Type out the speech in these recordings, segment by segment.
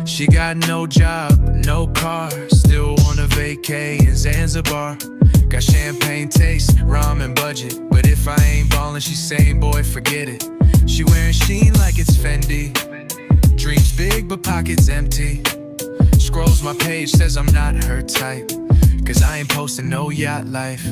She got no job, no car, still on a vacay in Zanzibar. Got champagne taste, ramen budget, but if I ain't ballin', she saying, boy, forget it. She wearing Sheen like it's Fendi. Dreams big, but pockets empty. Scrolls my page, says I'm not her type, cause I ain't posting no yacht life.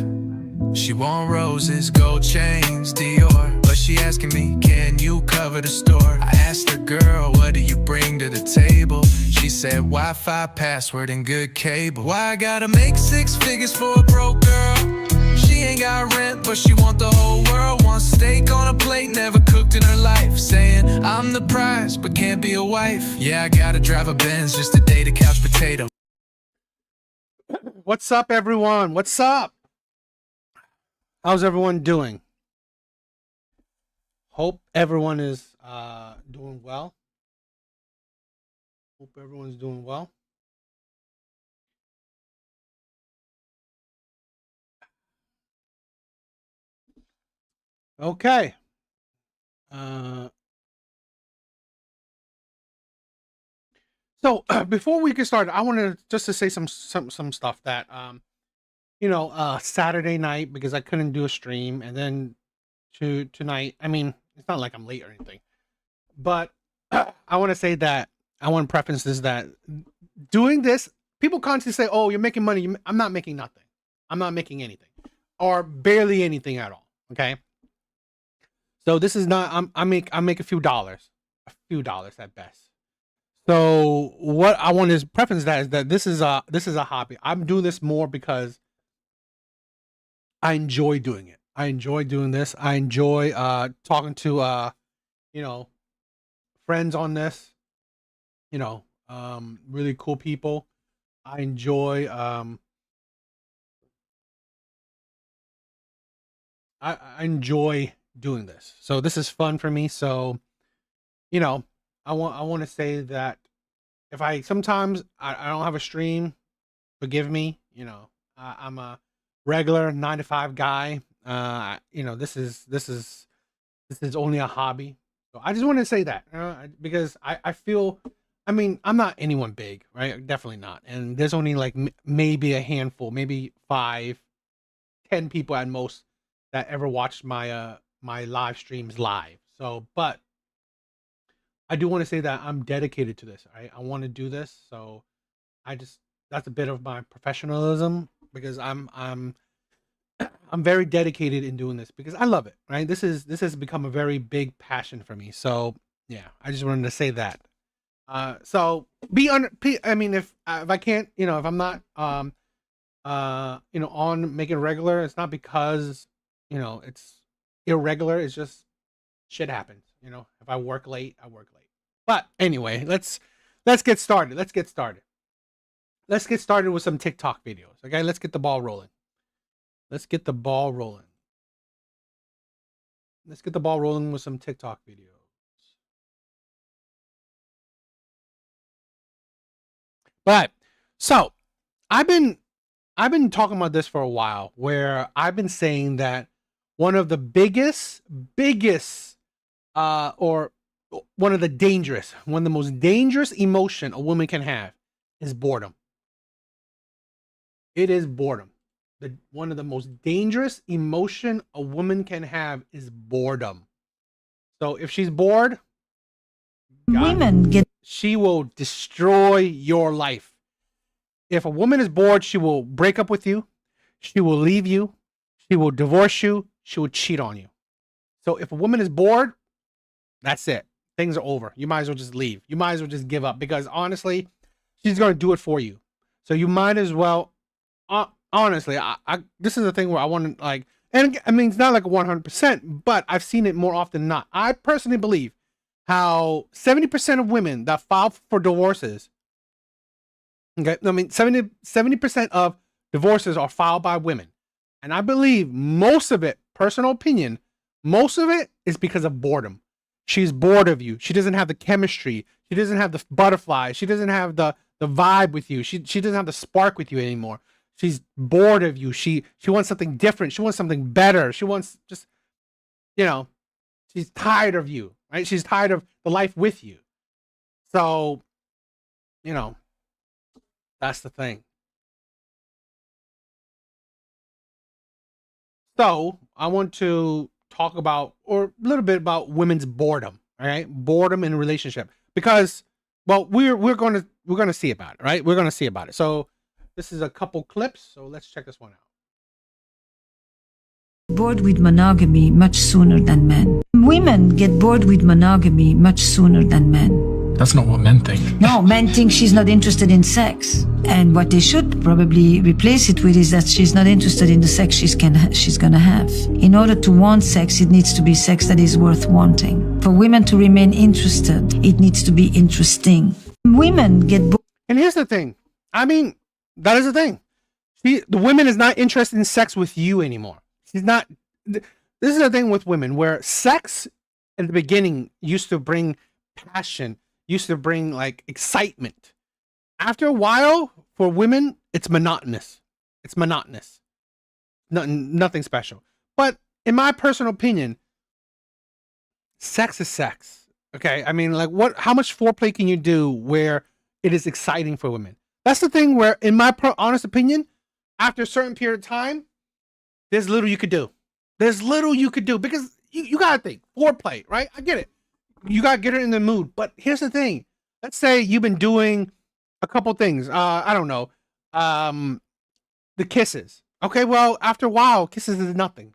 She want roses, gold chains, Dior, but she asking me, can you cover the store? I asked her, girl, what do you bring to the table? She said, Wi-Fi, password, and good cable. Why I gotta make 6 figures for a broke girl? She ain't got rent, but she want the whole world. Want steak on a plate, never cooked in her life. Saying, I'm the prize, but can't be a wife. Yeah, I gotta drive a Benz just to date a couch potato. What's up, everyone? What's up? How's everyone doing? Hope everyone is doing well. Hope everyone's doing well. Okay. So before we get started, I wanted just to say some stuff that Saturday night, because I couldn't do a stream, and then tonight. I mean, it's not like I'm late or anything, but I want to say that I want to preface this that doing this, people constantly say, "Oh, you're making money." I'm not making nothing. I'm not making anything, or barely anything at all. Okay. So this is not. I make a few dollars at best. So what I want to preface that is that this is a hobby. I'm doing this more because I enjoy doing it. I enjoy doing this. I enjoy talking to friends on this. Really cool people. I enjoy I enjoy doing this. So this is fun for me. So, I want to say that if I sometimes I don't have a stream, forgive me. I'm a regular 9 to 5 guy. This is only a hobby. So I just want to say that because I feel, I mean, I'm not anyone big, right? Definitely not. And there's only like maybe a handful, maybe 5, 10 people at most that ever watched my my live streams live. So, but I do want to say that I'm dedicated to this. I want to do this. So that's a bit of my professionalism because I'm very dedicated in doing this because I love it, right? This has become a very big passion for me. So yeah, I just wanted to say that. So I mean, if I can't, if I'm not, on making regular, it's not because, it's irregular. It's just shit happens. If I work late, I work late. But anyway, let's get started. Let's get started with some TikTok videos. Okay, let's get the ball rolling. Let's get the ball rolling with some TikTok videos. But so I've been talking about this for a while, where I've been saying that one of the biggest or one of the most dangerous emotion a woman can have is boredom. It is boredom. One of the most dangerous emotion a woman can have is boredom. So if she's bored, she will destroy your life. If a woman is bored, she will break up with you. She will leave you. She will divorce you. She will cheat on you. So if a woman is bored, that's it. Things are over. You might as well just leave. You might as well just give up because honestly, she's going to do it for you. So you might as well, honestly, this is the thing where I want to like, and I mean, it's not like 100%, but I've seen it more often than not. I personally believe how 70% of women that file for divorces, okay, I mean, 70% of divorces are filed by women. And I believe most of it, personal opinion, most of it is because of boredom. She's bored of you. She doesn't have the chemistry. She doesn't have the butterflies. She doesn't have the vibe with you. She doesn't have the spark with you anymore. She's bored of you. She wants something different. She wants something better. She wants just, she's tired of you, right? She's tired of the life with you. So you know, that's the thing. So I want to talk about, or a little bit about women's boredom. All right, boredom in a relationship, because, well, we're gonna see about it, right? We're gonna see about it. So this is a couple clips. So let's check this one out. Bored with monogamy much sooner than men. Women get bored with monogamy much sooner than men. That's not what men think. No, men think she's not interested in sex. And what they should probably replace it with is that she's not interested in the sex she's gonna have. In order to want sex, it needs to be sex that is worth wanting. For women to remain interested, it needs to be interesting. Women get bored. And here's the thing. I mean, that is the thing. The woman is not interested in sex with you anymore. She's not. This is the thing with women, where sex at the beginning used to bring passion, used to bring like excitement. After a while, for women, it's monotonous. It's monotonous. Nothing special. But in my personal opinion, sex is sex. Okay, I mean, like, how much foreplay can you do where it is exciting for women? That's the thing where, in my honest opinion, after a certain period of time, there's little you could do. There's little you could do, because you gotta think foreplay, right? I get it. You gotta get her in the mood. But here's the thing. Let's say you've been doing a couple things. I don't know. The kisses. Okay, well, after a while, kisses is nothing.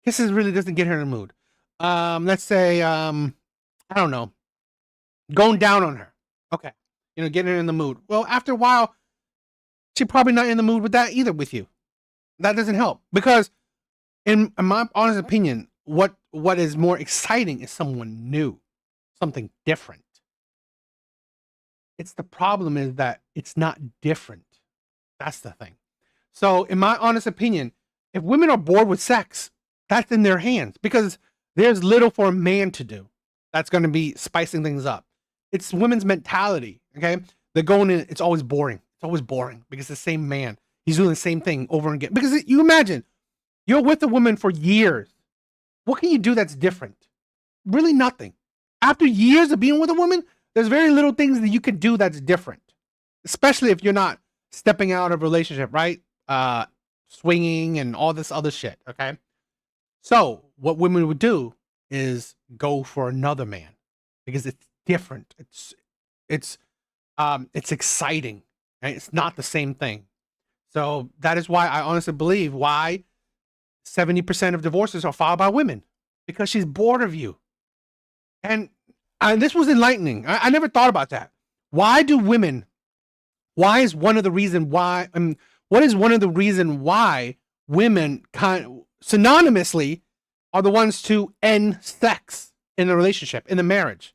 Kisses really doesn't get her in the mood. Let's say, I don't know, going down on her. Okay, getting her in the mood. Well, after a while, she's probably not in the mood with that either with you. That doesn't help, because in my honest opinion, what is more exciting is someone new, something different. The problem is that it's not different. That's the thing. So in my honest opinion, if women are bored with sex, that's in their hands, because there's little for a man to do that's going to be spicing things up. It's women's mentality. Okay. They're going in. It's always boring. It's always boring because the same man, he's doing the same thing over and again. Because you imagine you're with a woman for years. What can you do that's different? Really nothing. After years of being with a woman, there's very little things that you can do that's different, especially if you're not stepping out of a relationship, right? Swinging and all this other shit. Okay. So what women would do is go for another man because it's different. It's exciting. Right? It's not the same thing. So that is why I honestly believe why 70% of divorces are filed by women, because she's bored of you. And this was enlightening. I never thought about that. Why is one of the reasons why, what is one of the reasons why women synonymously are the ones to end sex in a relationship, in a marriage?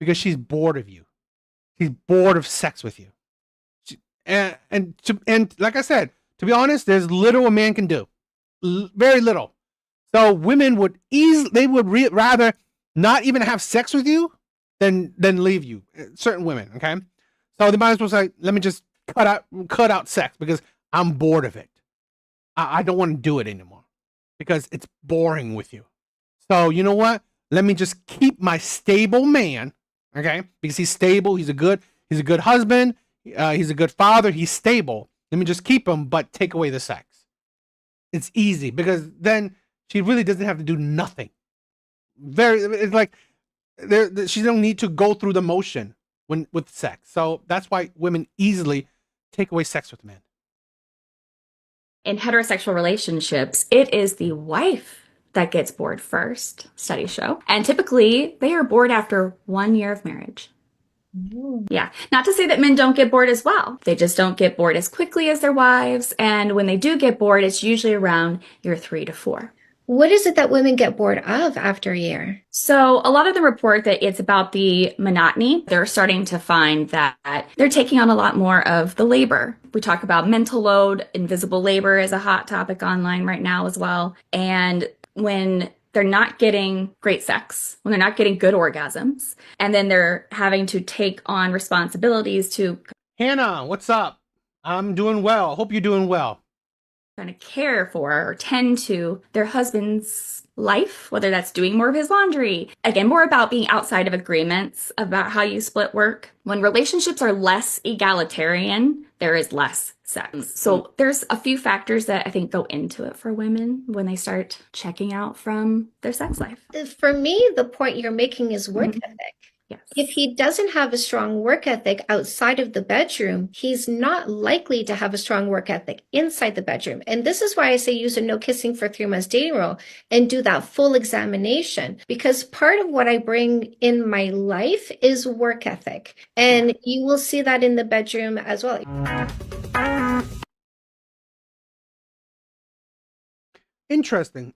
Because she's bored of you. She's bored of sex with you. And like I said, to be honest, there's little a man can do. Very little. So women would rather not even have sex with you than leave you. Certain women, okay? So they might as well say, let me just cut out sex because I'm bored of it. I don't want to do it anymore because it's boring with you. So you know what? Let me just keep my stable man, okay? Because he's stable, he's a good husband, he's a good father, he's stable. Let me just keep him, but take away the sex. It's easy because then she really doesn't have to do nothing. It's like she don't need to go through the motion with sex. So that's why women easily take away sex with men. In heterosexual relationships, it is the wife that gets bored first, studies show. And typically, they are bored after 1 year of marriage. Yeah. Not to say that men don't get bored as well. They just don't get bored as quickly as their wives. And when they do get bored, it's usually around year 3 to 4. What is it that women get bored of after a year? So a lot of them report that it's about the monotony. They're starting to find that they're taking on a lot more of the labor. We talk about mental load. Invisible labor is a hot topic online right now as well. And when they're not getting great sex, when they're not getting good orgasms, and then they're having to take on responsibilities to... Hannah, what's up? I'm doing well. Hope you're doing well. trying to care for or tend to their husband's life, whether that's doing more of his laundry. Again, more about being outside of agreements about how you split work. When relationships are less egalitarian, there is less sex. So there's a few factors that I think go into it for women when they start checking out from their sex life. For me, the point you're making is work ethic. Yes. If he doesn't have a strong work ethic outside of the bedroom, he's not likely to have a strong work ethic inside the bedroom. And this is why I say use a no kissing for 3 months dating rule and do that full examination, because part of what I bring in my life is work ethic. And you will see that in the bedroom as well. Interesting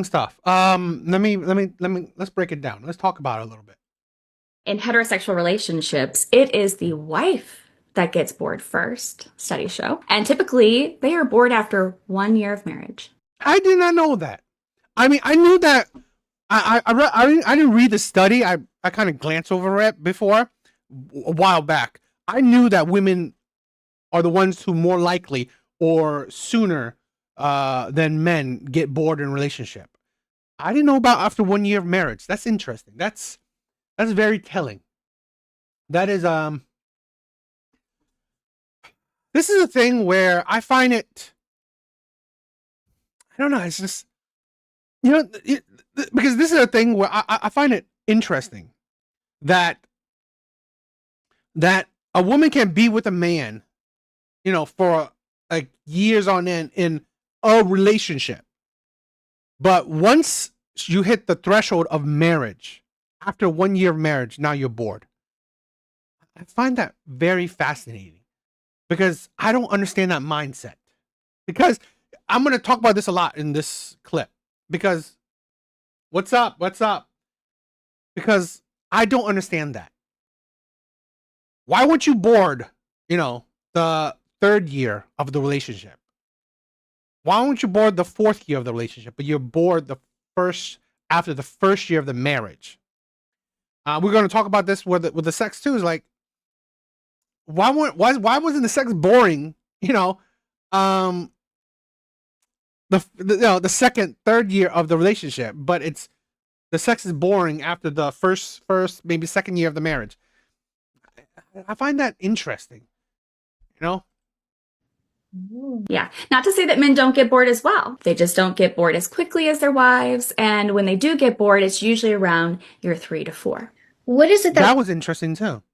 stuff. Let's break it down. Let's talk about it a little bit. In heterosexual relationships, it is the wife that gets bored first, studies show. And typically, they are bored after 1 year of marriage. I did not know that. I mean, I knew that. I didn't read the study. I kind of glanced over it before a while back. I knew that women are the ones who more likely or sooner than men get bored in a relationship. I didn't know about after 1 year of marriage. That's interesting. That's very telling. That is this is a thing where I find it, I don't know, it's just, because this is a thing where I find it interesting that a woman can be with a man, for like years on end in a relationship. But once you hit the threshold of marriage, after 1 year of marriage, now you're bored. I find that very fascinating because I don't understand that mindset. Because I'm going to talk about this a lot in this clip. Because what's up? Because I don't understand that. Why weren't you bored, the 3rd year of the relationship? Why weren't you bored the 4th year of the relationship, but you're bored after the 1st year of the marriage? We're going to talk about this with the sex too. Is like, why wasn't the sex boring? The 2nd, 3rd year of the relationship, but the sex is boring after the first maybe 2nd year of the marriage. I find that interesting. Yeah. Not to say that men don't get bored as well. They just don't get bored as quickly as their wives. And when they do get bored, it's usually around year 3 to 4. What is it that was interesting too?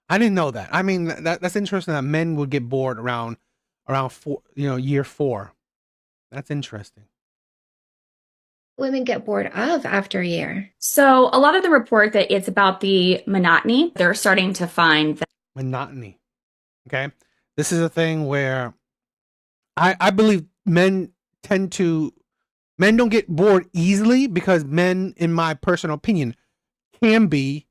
I didn't know that. I mean, that's interesting that men would get bored around 4, year 4. That's interesting. Women get bored of after a year? So a lot of them report that it's about the monotony. They're starting to find that monotony. Okay. This is a thing where I believe men don't get bored easily because men, in my personal opinion, can be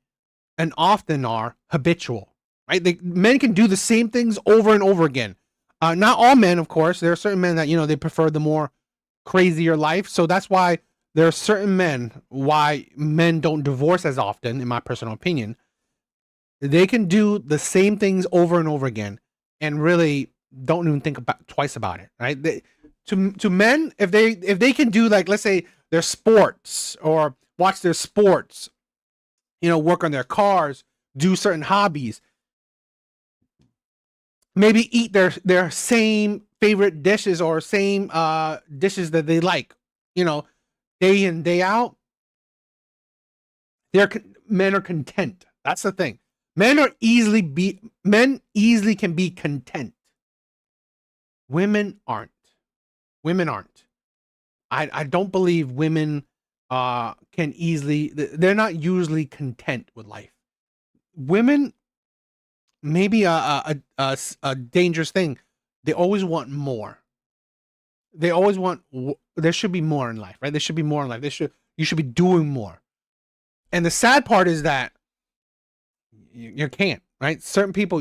and often are habitual, right? Men can do the same things over and over again. Not all men, of course. There are certain men that, they prefer the more crazier life. So that's why there are certain why men don't divorce as often, in my personal opinion. They can do the same things over and over again and really don't even think twice about it, right? To men, if they can do, like, let's say their sports or watch their sports, work on their cars, do certain hobbies, maybe eat their same favorite dishes or same dishes that they like, day in, day out, men are content. That's the thing. Men easily can be content. Women aren't. I don't believe women can easily, they're not usually content with life. Women, maybe a dangerous thing, they always want more. There should be more in life, right? There should be more in life. You should be doing more. And the sad part is that you can't, right? Certain people,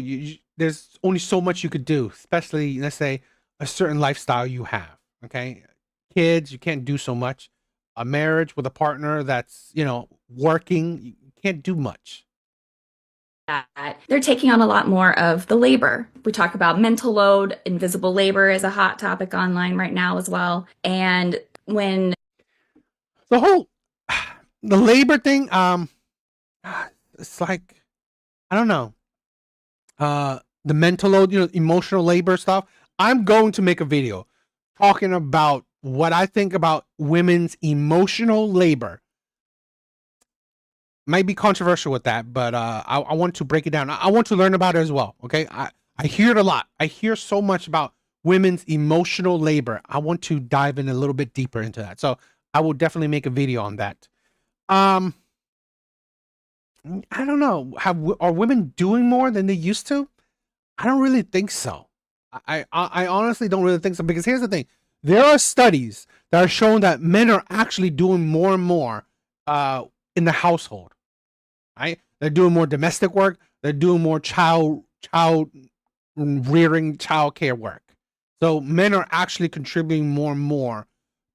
there's only so much you could do, especially, let's say, a certain lifestyle you have, okay? Kids, you can't do so much. A marriage with a partner that's, working, you can't do much. that, they're taking on a lot more of the labor. We talk about mental load, invisible labor is a hot topic online right now as well. And when The whole the labor thing, it's like, I don't know. The mental load, emotional labor stuff. I'm going to make a video talking about what I think about women's emotional labor. Might be controversial with that, but I want to break it down. I want to learn about it as well. Okay, I hear it a lot. I hear so much about women's emotional labor. I want to dive in a little bit deeper into that. So I will definitely make a video on that. I don't know. Are women doing more than they used to? I don't really think so. I honestly don't really think so, because here's the thing. There are studies that are showing that men are actually doing more and more in the household. Right? They're doing more domestic work. They're doing more child rearing, child care work. So men are actually contributing more and more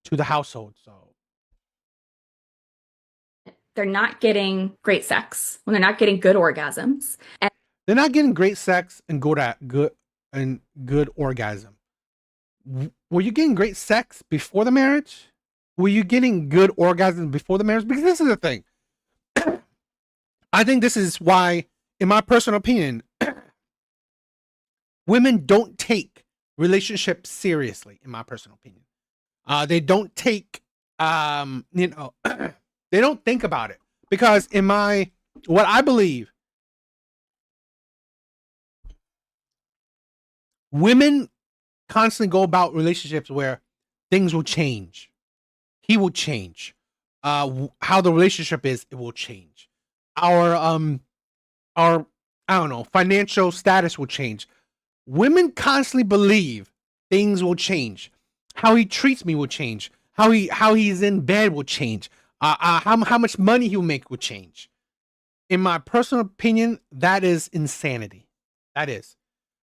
to the household. So they're not getting great sex, when they're not getting good orgasms, and they're not getting great sex and good orgasm. Were you getting great sex before the marriage? Were you getting good orgasm before the marriage? Because this is the thing. I think this is why, in my personal opinion, women don't take relationships seriously, in my personal opinion. They don't take, they don't think about it. Because what I believe, women constantly go about relationships where things will change. He will change. How the relationship is, it will change. Our I don't know, financial status will change. Women constantly believe things will change. How he treats me will change. How he's in bed will change. How much money he'll make will change. In my personal opinion, that is insanity. That is,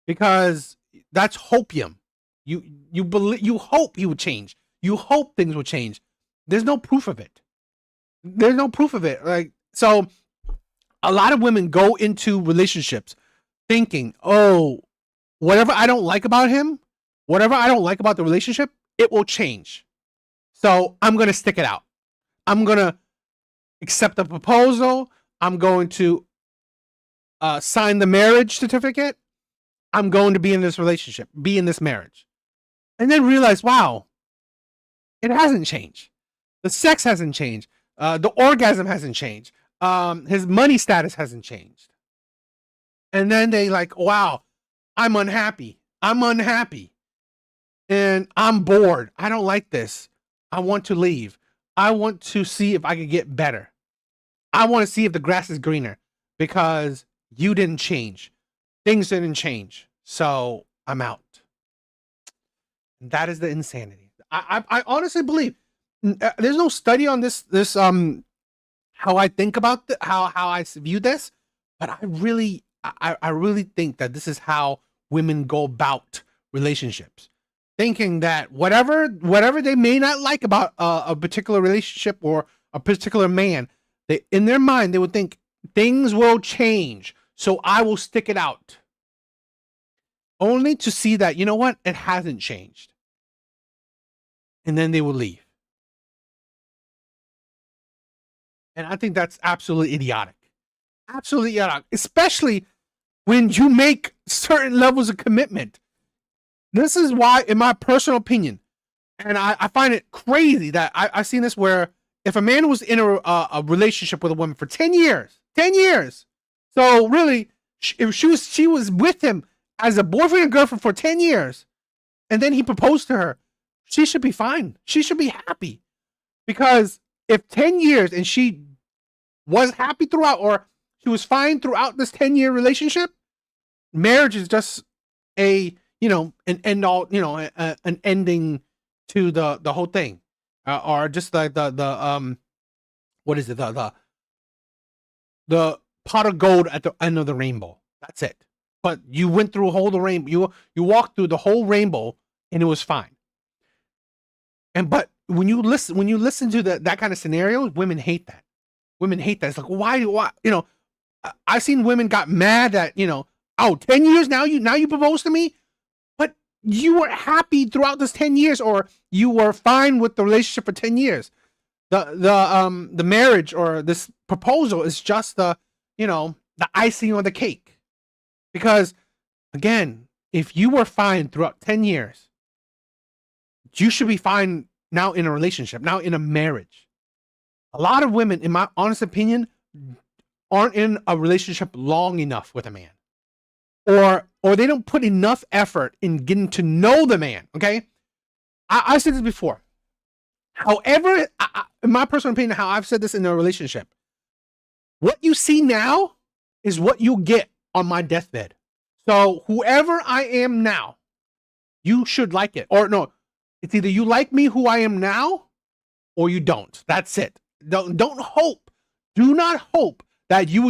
because that's hopium. You believe, you hope he would change. You hope things will change. There's no proof of it. There's no proof of it. Like, so a lot of women go into relationships thinking, oh, whatever I don't like about him, whatever I don't like about the relationship, it will change. So I'm going to stick it out. I'm going to accept the proposal. I'm going to sign the marriage certificate. I'm going to be in this relationship, be in this marriage. And then realize, wow, it hasn't changed. The sex hasn't changed. The orgasm hasn't changed. His money status hasn't changed. And then they like, wow, I'm unhappy. I'm unhappy. And I'm bored. I don't like this. I want to leave. I want to see if I could get better. I want to see if the grass is greener, because you didn't change. Things didn't change. So I'm out. That is the insanity. I honestly believe there's no study on this how I think about how I view this, but I really think that this is how women go about relationships, thinking that whatever they may not like about a particular relationship or a particular man, they, in their mind, they would think things will change, so I will stick it out, only to see that, you know what, it hasn't changed, and then they will leave. And I think that's absolutely idiotic. Absolutely idiotic. Especially when you make certain levels of commitment. This is why, in my personal opinion, and I find it crazy that I've seen this, where if a man was in a relationship with a woman for 10 years, so really, if she was with him as a boyfriend and girlfriend for 10 years, and then he proposed to her, she should be fine. She should be happy. Because if 10 years and she was happy throughout, or she was fine throughout this 10-year relationship, marriage is just an end all, an ending to the whole thing, or just like the what is it, the pot of gold at the end of the rainbow. That's it. But you went through the rainbow. You walked through the whole rainbow, and it was fine. But when you listen to that kind of scenario, women hate that. Women hate that. It's like, why? I've seen women got mad that, 10 years now you propose to me, but you were happy throughout this 10 years, or you were fine with the relationship for 10 years. The marriage or this proposal is just the icing on the cake. Because again, if you were fine throughout 10 years, you should be fine now in a relationship, now in a marriage. A lot of women, in my honest opinion, aren't in a relationship long enough with a man, or they don't put enough effort in getting to know the man. Okay, I said this before. However, in my personal opinion, how I've said this in a relationship, what you see now is what you'll get on my deathbed. So whoever I am now, you should like it. Or no, it's either you like me who I am now, or you don't. That's it. Don't hope. Do not hope that you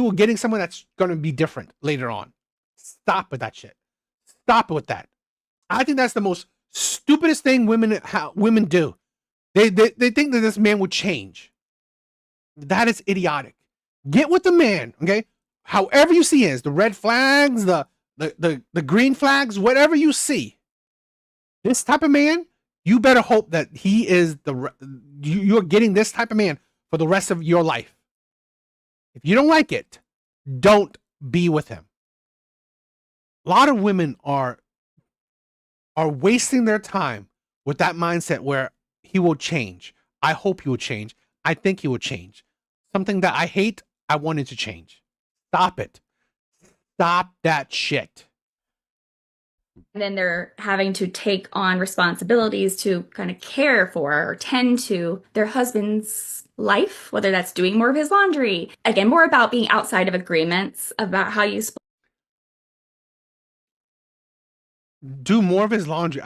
were getting someone that's going to be different later on. Stop with that shit. Stop with that. I think that's the most stupidest thing women do. They think that this man would change. That is idiotic. Get with the man, okay? However you see is the red flags, the green flags, whatever you see. This type of man, you better hope that he is you're getting this type of man for the rest of your life. If you don't like it, don't be with him. A lot of women are wasting their time with that mindset where he will change. I hope he will change. I think he will change. Something that I hate, I wanted to change. Stop it. Stop that shit. And then they're having to take on responsibilities to kind of care for or tend to their husband's life, whether that's doing more of his laundry. Again, more about being outside of agreements about how you split. Do more of his laundry.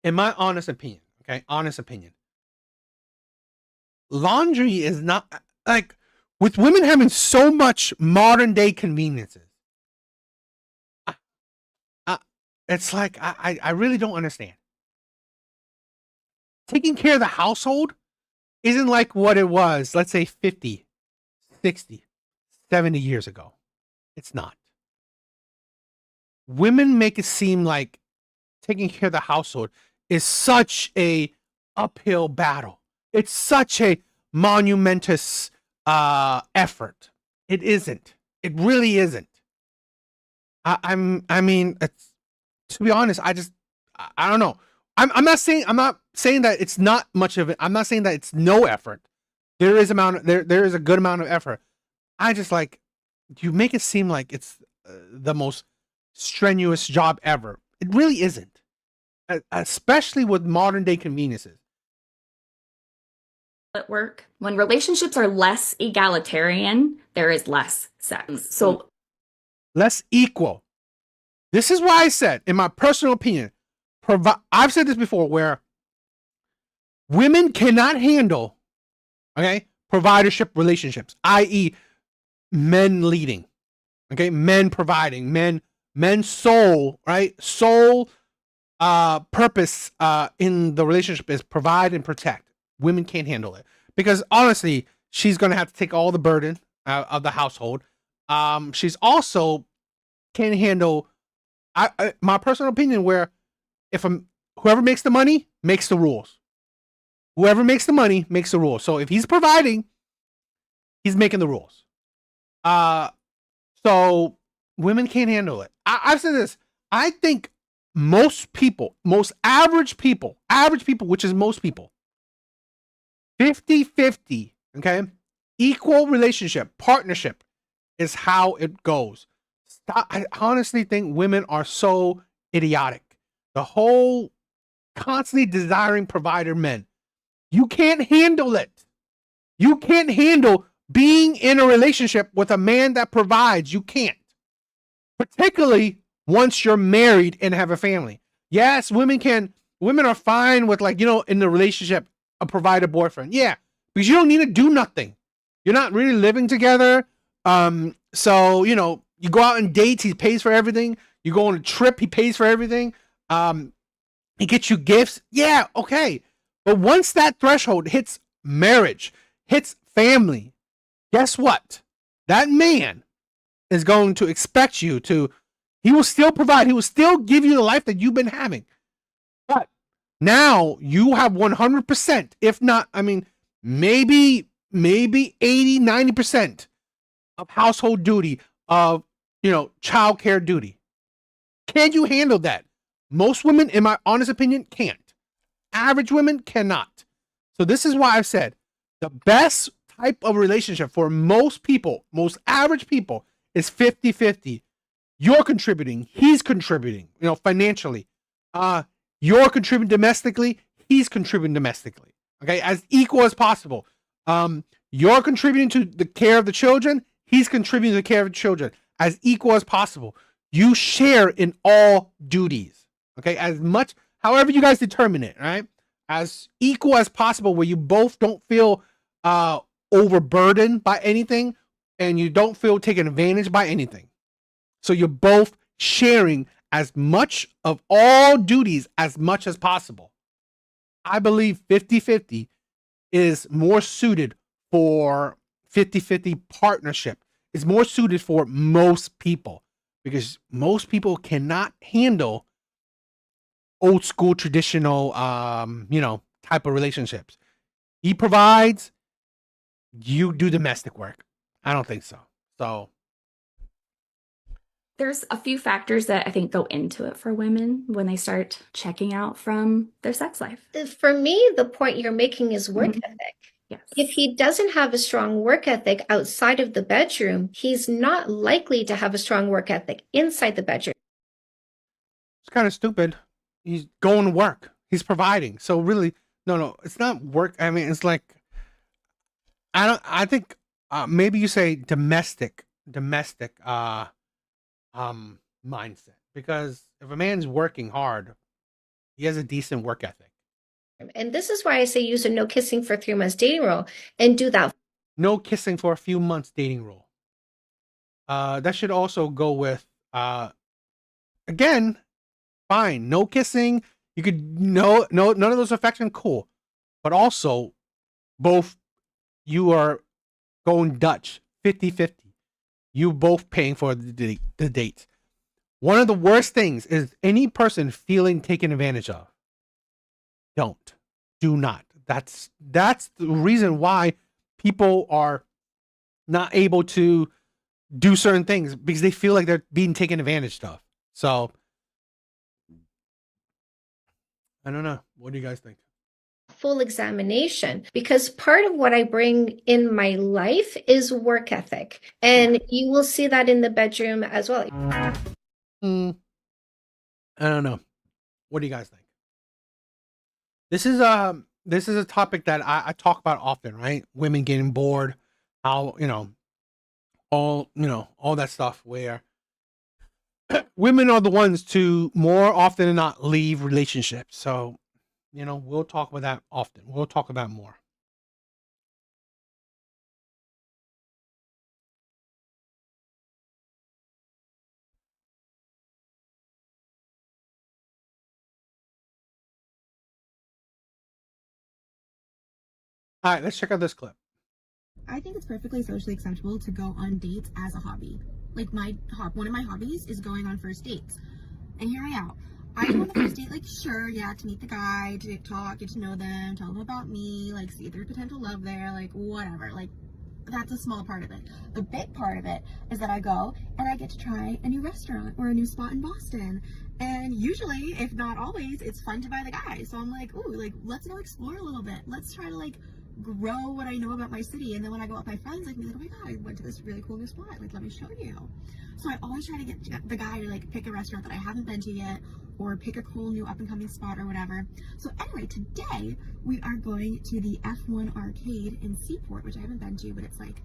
In my honest opinion, okay, laundry is not like, with women having so much modern day conveniences. It's like, I really don't understand. Taking care of the household isn't like what it was, let's say 50, 60, 70 years ago. It's not. Women make it seem like taking care of the household is such a uphill battle. It's such a monumentous effort. It isn't. It really isn't. I mean, it's, to be honest, I don't know. I'm not saying that it's not much of it. I'm not saying that it's no effort. There is a good amount of effort. I just like, you make it seem like it's the most strenuous job ever. It really isn't. Especially with modern day conveniences. At work, when relationships are less egalitarian, there is less sex. So less equal. This is why I said, in my personal opinion, I've said this before, where women cannot handle, okay, providership relationships, i.e., men leading, okay, men providing, men's soul, right? Soul purpose in the relationship is provide and protect. Women can't handle it because honestly, she's gonna have to take all the burden of the household. She's also can't handle, my personal opinion, where if whoever makes the money makes the rules. Whoever makes the money makes the rules. So if he's providing, he's making the rules. So women can't handle it. I've said this. I think most average people, which is most people, 50-50, okay? Equal relationship, partnership is how it goes. I honestly think women are so idiotic. The whole constantly desiring provider men. You can't handle it. You can't handle being in a relationship with a man that provides. You can't. Particularly once you're married and have a family. Yes, women are fine with, like, in the relationship, a provider boyfriend. Yeah, because you don't need to do nothing. You're not really living together. So, you go out on dates, he pays for everything. You go on a trip, he pays for everything. He gets you gifts. Yeah, okay. But once that threshold hits marriage, hits family, guess what? That man is going to expect you to, he will still provide, he will still give you the life that you've been having. But now you have 100%, if not, I mean, maybe 80, 90% of household duty, of, childcare duty. Can you handle that? Most women, in my honest opinion, can't. Average women cannot. So this is why I've said the best type of relationship for most people, most average people, is 50-50. You're contributing, he's contributing, financially. You're contributing domestically, he's contributing domestically. Okay, as equal as possible. You're contributing to the care of the children, he's contributing to the care of the children, as equal as possible. You share in all duties. Okay, as much, however you guys determine it, right? As equal as possible, where you both don't feel overburdened by anything, and you don't feel taken advantage by anything. So you're both sharing as much of all duties as much as possible. I believe 50-50 is more suited for 50-50 partnership. It's more suited for most people, because most people cannot handle old school traditional type of relationships. He provides, you do domestic work. I don't think so. So there's a few factors that I think go into it for women when they start checking out from their sex life. For me, the point you're making is work ethic. Yes. If he doesn't have a strong work ethic outside of the bedroom, he's not likely to have a strong work ethic inside the bedroom. It's kind of stupid. He's going to work. He's providing. So really, no, it's not work. I mean, it's like, I think maybe you say domestic mindset, because if a man's working hard, he has a decent work ethic. And this is why I say use a no kissing for 3 months dating rule and do that. No kissing for a few months dating rule. That should also go with, again, fine. No kissing. You could, no, none of those affection, cool. But also, both, you are going Dutch, 50-50. You both paying for the dates. One of the worst things is any person feeling taken advantage of. Do not. That's the reason why people are not able to do certain things, because they feel like they're being taken advantage of. So I don't know. What do you guys think? Full examination, because part of what I bring in my life is work ethic, and you will see that in the bedroom as well. I don't know. What do you guys think? This is a topic that I talk about often, right? Women getting bored, how, all that stuff, where women are the ones to more often than not leave relationships. So, we'll talk about that often. We'll talk about more. All right, let's check out this clip. I think it's perfectly socially acceptable to go on dates as a hobby. Like one of my hobbies is going on first dates. And hear me out. I go on the first date, like, sure, yeah, to meet the guy, to talk, get to know them, tell them about me, like, see if there's potential love there, like, whatever. Like, that's a small part of it. The big part of it is that I go and I get to try a new restaurant or a new spot in Boston. And usually, if not always, it's fun to buy the guy. So I'm like, ooh, like, let's go explore a little bit. Let's try to, like, grow what I know about my city. And then when I go out with my friends, I can be like, oh my god, I went to this really cool new spot, like, let me show you. So I always try to get the guy to, like, pick a restaurant that I haven't been to yet, or pick a cool new up and coming spot or whatever. So anyway, today we are going to the F1 arcade in Seaport, which I haven't been to, but it's like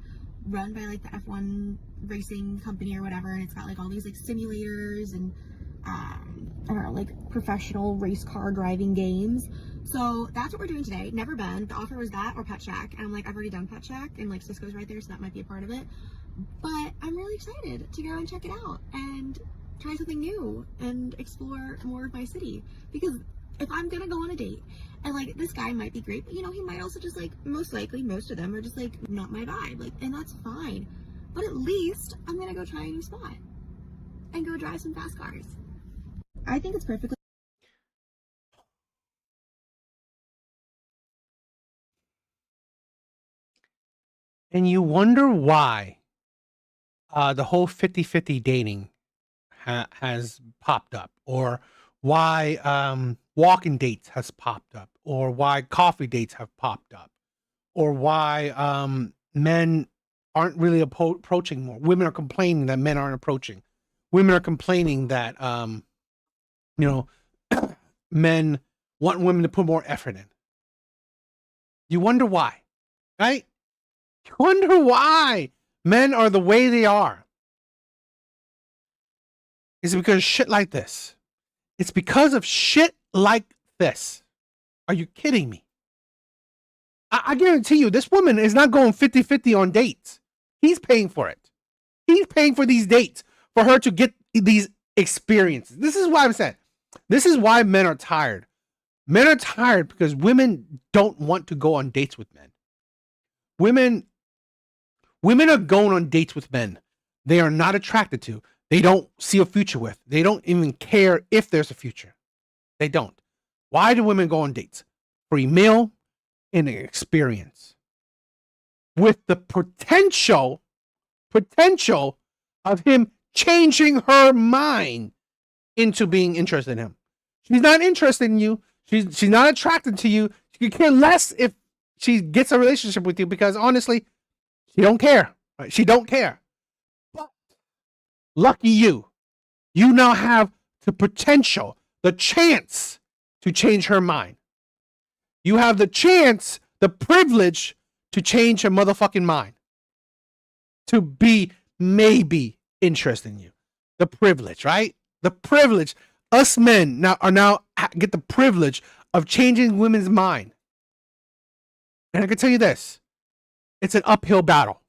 run by like the F1 racing company or whatever, and it's got like all these like simulators and I don't know, like professional race car driving games. So that's what we're doing today. Never been. The offer was that or Pet Shack, and I'm like, I've already done Pet Shack, and like Cisco's right there, so that might be a part of it. But I'm really excited to go and check it out and try something new and explore more of my city, because if I'm gonna go on a date and like this guy might be great, but you know, he might also just like, most likely, most of them are just like not my vibe. Like, and that's fine. But at least I'm gonna go try a new spot and go drive some fast cars. I think it's perfectly. And you wonder why the whole 50-50 dating has popped up, or why walking dates has popped up, or why coffee dates have popped up, or why men aren't really approaching more. Women are complaining that men aren't approaching. Women are complaining that men want women to put more effort in. You wonder why, right? You wonder why men are the way they are. Is it because of shit like this? It's because of shit like this. Are you kidding me? I guarantee you, this woman is not going 50-50 on dates. He's paying for it. He's paying for these dates for her to get these experiences. This is why I'm saying, this is why men are tired. Men are tired because women don't want to go on dates with men. Women are going on dates with men they are not attracted to. They don't see a future with. They don't even care if there's a future. They don't. Why do women go on dates? For a meal and an experience. With the potential of him changing her mind into being interested in him. She's not interested in you. She's not attracted to you. She could care less if she gets a relationship with you, because honestly, she don't care. Right? She don't care. But lucky you. You now have the potential, the chance to change her mind. You have the chance, the privilege to change her motherfucking mind. To be maybe interested in you. The privilege, right? The privilege. Us men now get the privilege of changing women's mind. And I can tell you this. It's an uphill battle.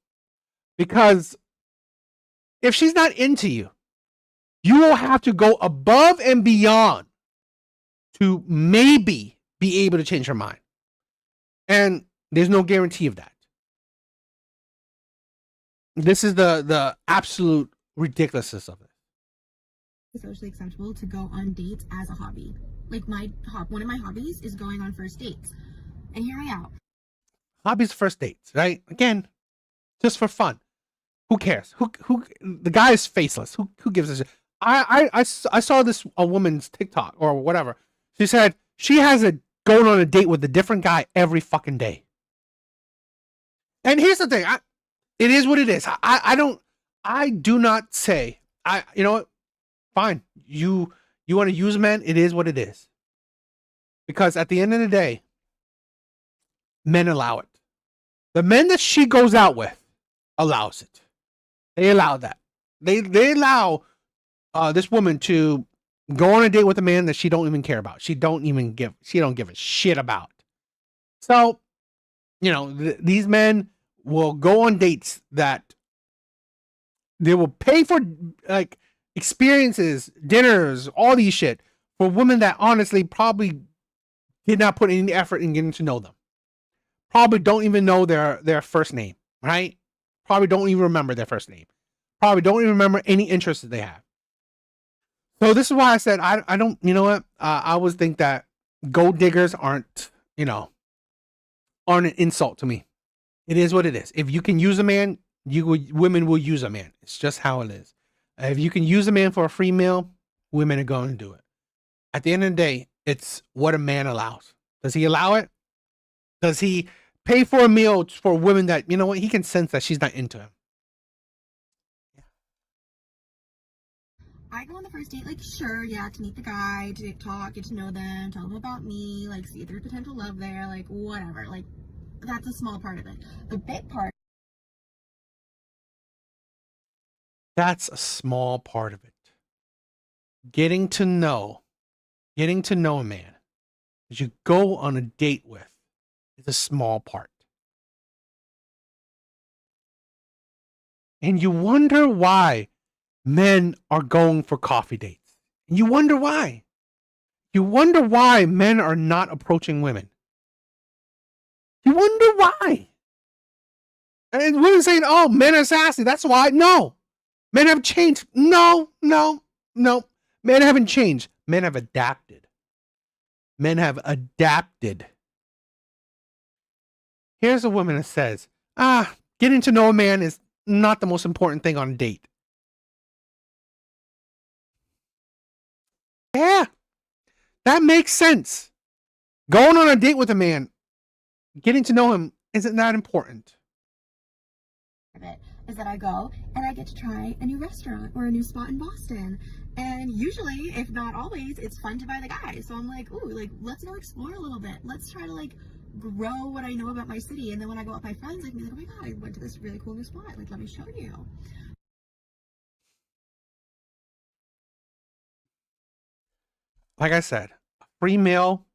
Because if she's not into you, you will have to go above and beyond to maybe be able to change her mind. And there's no guarantee of that. This is the absolute ridiculousness of it. Socially acceptable to go on dates as a hobby. Like one of my hobbies is going on first dates. And hear me out. Hobbies, first dates, right? Again, just for fun. Who cares? Who the guy is faceless. Who gives a shit? I saw this a woman's TikTok or whatever. She said she has going on a date with a different guy every fucking day. And here's the thing, it is what it is. I do not say, you know what? Fine. You want to use men, it is what it is. Because at the end of the day, men allow it. The men that she goes out with allows it. They allow that. They allow this woman to go on a date with a man that she don't even care about. She don't give a shit about. So, these men will go on dates that they will pay for, like, experiences, dinners, all these shit for women that honestly probably did not put any effort in getting to know them. Probably don't even know their first name, right? Probably don't even remember their first name. Probably don't even remember any interests that they have. So this is why I said I don't, you know what? I always think that gold diggers aren't an insult to me. It is what it is. If you can use a man, women will use a man. It's just how it is. If you can use a man for a free meal, women are going to do it. At the end of the day, it's what a man allows. Does he allow it? Does he pay for a meal for women that, he can sense that she's not into him? I go on the first date, like, sure, yeah, to meet the guy, to talk, get to know them, tell them about me, like, see if there's potential love there, like, whatever. Like, that's a small part of it. The big part. That's a small part of it. Getting to know a man that you go on a date with is a small part. And you wonder why men are going for coffee dates. You wonder why. You wonder why men are not approaching women. You wonder why. And women saying, oh, men are sassy. That's why. No. Men have changed. No. Men haven't changed. Men have adapted. Here's a woman that says, getting to know a man is not the most important thing on a date. Yeah, that makes sense. Going on a date with a man, getting to know him isn't that important. Is that I go and I get to try a new restaurant or a new spot in Boston. And usually, if not always, it's fun to buy the guy. So I'm like, ooh, like, let's go explore a little bit. Let's try to like grow what I know about my city. And then when I go out with my friends, I can be like, oh my God, I went to this really cool new spot. Like, let me show you. Like I said, a free meal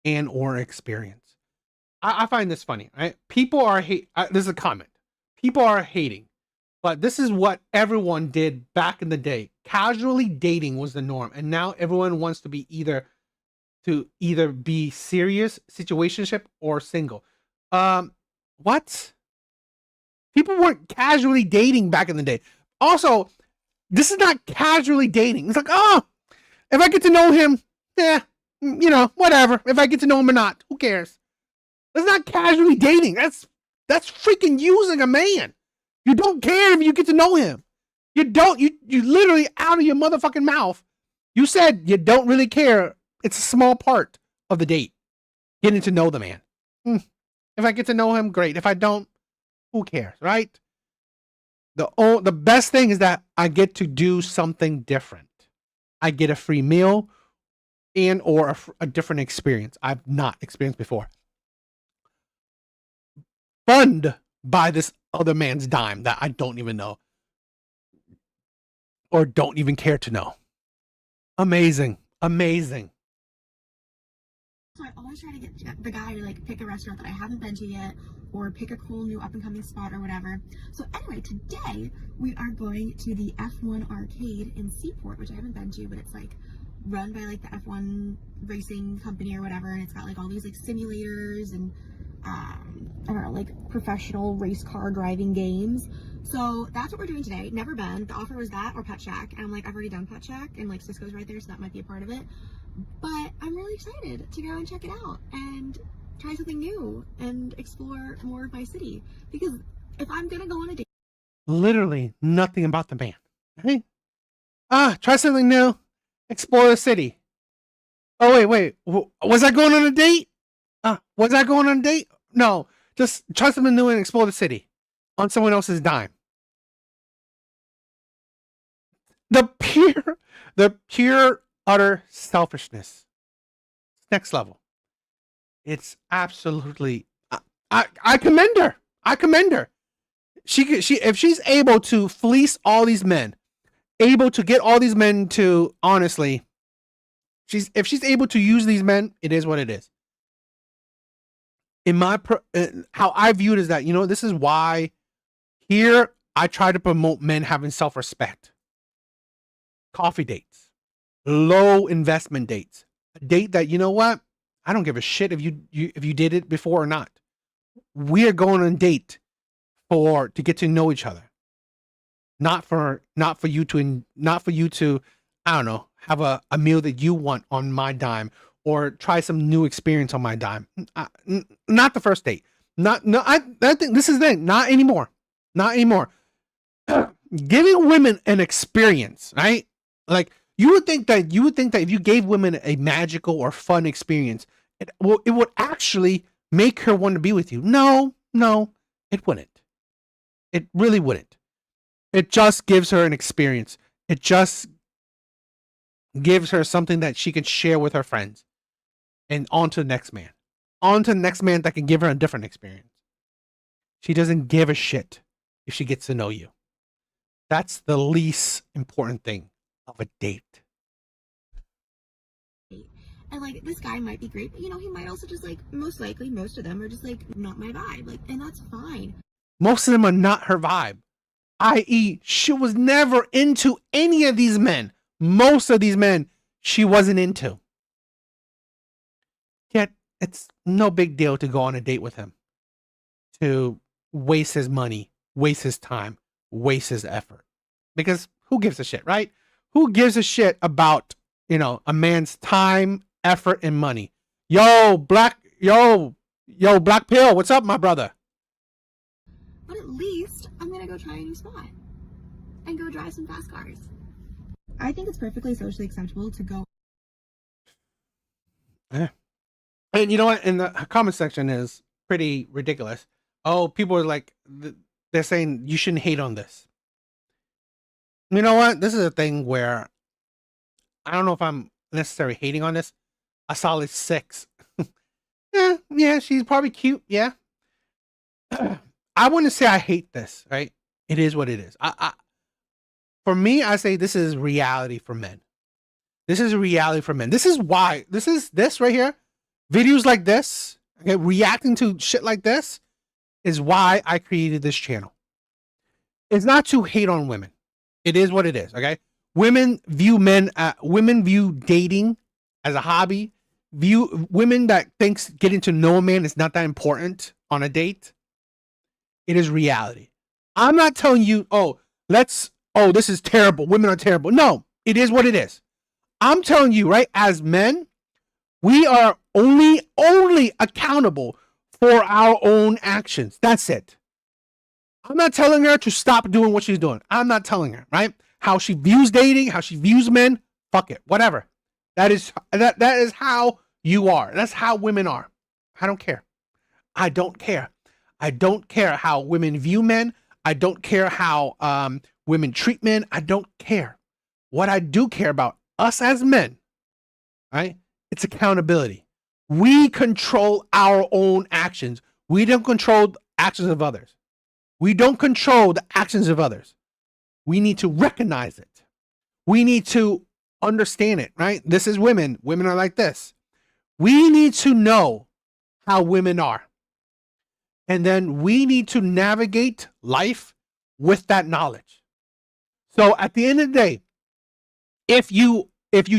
and or experience. I find this funny, right? People are this is a comment. People are hating, but this is what everyone did back in the day. Casually dating was the norm, and now everyone wants to be either be serious situationship or single. What? People weren't casually dating back in the day. Also, this is not casually dating. It's like, oh, if I get to know him, whatever. If I get to know him or not, who cares? That's not casually dating. That's freaking using a man. You don't care if you get to know him. You don't. You literally out of your motherfucking mouth. You said you don't really care. It's a small part of the date. Getting to know the man. If I get to know him, great. If I don't, who cares, right? The best thing is that I get to do something different. I get a free meal and or a different experience I've not experienced before. Funded by this other man's dime that I don't even know or don't even care to know. Amazing. So I always try to get the guy to like pick a restaurant that I haven't been to yet or pick a cool new up and coming spot or whatever. So anyway, today we are going to the F1 arcade in Seaport, which I haven't been to, but it's like run by like the F1 racing company or whatever. And it's got like all these like simulators and I don't know, like professional race car driving games. So that's what we're doing today. Never been. The offer was that or Pet Shack. And I'm like, I've already done Pet Shack and like Cisco's right there, so that might be a part of it. But I'm really excited to go and check it out and try something new and explore more of my city. Because if I'm gonna go on a date, literally nothing about the man. Hey, try something new, explore the city. Oh wait, was I going on a date? Was I going on a date? No, just try something new and explore the city on someone else's dime. The pure utter selfishness. Next level. It's absolutely. I commend her. She if she's able to fleece all these men, able to get all these men to honestly, if she's able to use these men, it is what it is. In my how I view it is that this is why here I try to promote men having self-respect. Coffee dates, low investment dates, a date that I don't give a shit if you did it before or not. We are going on a date to get to know each other, not for you to I don't know, have a meal that you want on my dime or try some new experience on my dime. Not the first date. I think this is it. Not anymore. Giving women an experience, right? Like you would think that if you gave women a magical or fun experience, it would actually make her want to be with you. No, it wouldn't. It really wouldn't. It just gives her an experience. It just gives her something that she can share with her friends. And on to the next man. On to the next man that can give her a different experience. She doesn't give a shit if she gets to know you. That's the least important thing of a date. and like this guy might be great, but he might also just like most likely most of them are just like not my vibe. Like, and that's fine. Most of them are not her vibe. I.e., she was never into any of these men. Most of these men she wasn't into. Yet it's no big deal to go on a date with him, to waste his money, waste his time, waste his effort. Because who gives a shit, right? Who gives a shit about, a man's time, effort, and money? Yo, Black Pill, what's up, my brother? But at least I'm gonna go try a new spot and go drive some fast cars. I think it's perfectly socially acceptable to go. Yeah. And you know what? In the comment section is pretty ridiculous. Oh, people are like, they're saying you shouldn't hate on this. You know what? This is a thing where I don't know if I'm necessarily hating on this. A solid 6. yeah, she's probably cute. Yeah. I wouldn't say I hate this, right? It is what it is. For me, I say this is reality for men. This is a reality for men. This is why. This right here. Videos like this, okay, reacting to shit like this is why I created this channel. It's not to hate on women. It is what it is, okay? Women view dating as a hobby. Women that thinks getting to know a man is not that important on a date. It is reality. I'm not telling you, this is terrible. Women are terrible. No, it is what it is. I'm telling you, right, as men, we are only accountable for our own actions. That's it. I'm not telling her to stop doing what she's doing. I'm not telling her, right? How she views dating, how she views men, fuck it, whatever. That is how you are. That's how women are. I don't care. I don't care. I don't care how women view men. I don't care how women treat men. I don't care. What I do care about, us as men, right? It's accountability. We control our own actions. We don't control the actions of others. We don't control the actions of others. We need to recognize it. We need to understand it, right? This is women. Women are like this. We need to know how women are. And then we need to navigate life with that knowledge. So at the end of the day, if you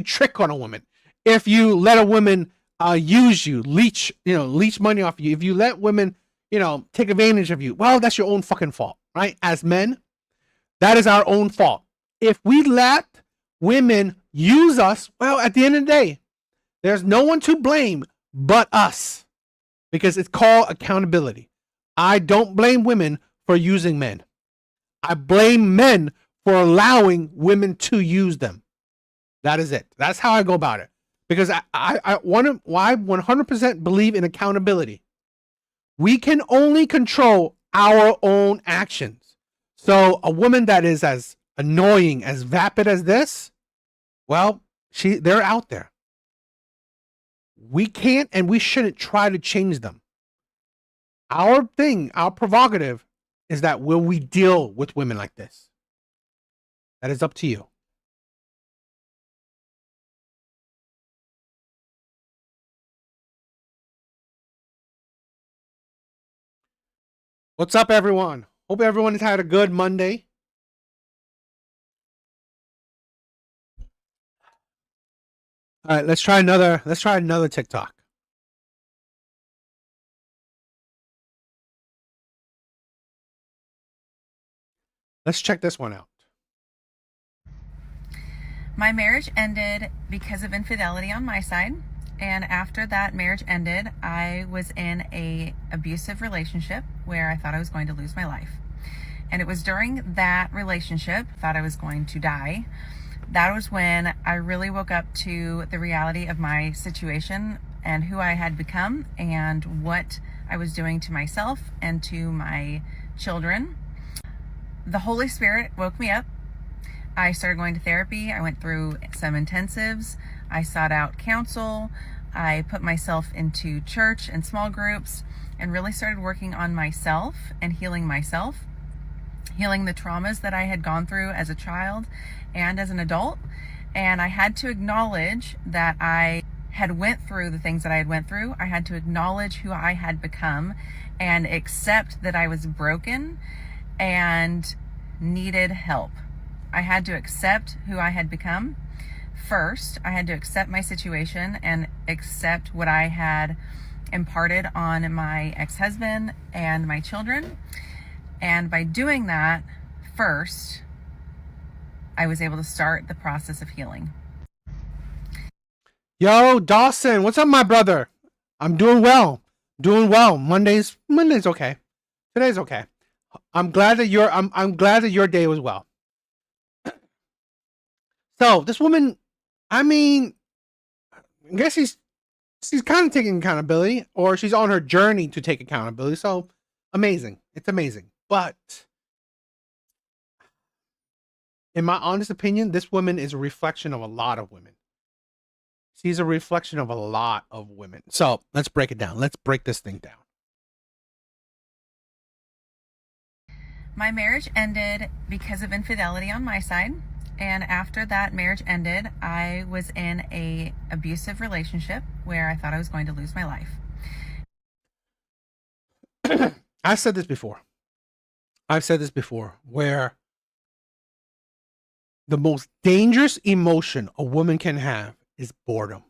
trick on a woman, if you let a woman use you, leech money off you, if you let women, take advantage of you, well, that's your own fucking fault, right? As men, that is our own fault. If we let women use us, well, at the end of the day, there's no one to blame but us, because it's called accountability. I don't blame women for using men. I blame men for allowing women to use them. That is it. That's how I go about it. Because I 100% believe in accountability. We can only control our own actions. So a woman that is as annoying, as vapid as this, well, they're out there. We can't and we shouldn't try to change them. Our prerogative is that will we deal with women like this? That is up to you. What's up, everyone? Hope everyone has had a good Monday. All right, let's try another TikTok. Let's check this one out. My marriage ended because of infidelity on my side. And after that marriage ended, I was in an abusive relationship where I thought I was going to lose my life. And it was during that relationship, I thought I was going to die. That was when I really woke up to the reality of my situation and who I had become and what I was doing to myself and to my children. The Holy Spirit woke me up. I started going to therapy. I went through some intensives. I sought out counsel. I put myself into church and small groups and really started working on myself and healing myself, healing the traumas that I had gone through as a child and as an adult. And I had to acknowledge that I had went through the things that I had went through. I had to acknowledge who I had become and accept that I was broken and needed help. I had to accept who I had become, First, I had to accept my situation and accept what I had imparted on my ex-husband and my children. And by doing that, first, I was able to start the process of healing. Yo, Dawson, what's up, my brother? I'm doing well. Doing well. Monday's okay. Today's okay. I'm glad that your day was well. So this woman, I mean, I guess she's kind of taking accountability, or she's on her journey to take accountability. So amazing. It's amazing. But in my honest opinion, this woman is a reflection of a lot of women. She's a reflection of a lot of women. So let's break it down. Let's break this thing down. My marriage ended because of infidelity on my side. And after that marriage ended, I was in a abusive relationship where I thought I was going to lose my life. I've said this before, where the most dangerous emotion a woman can have is boredom.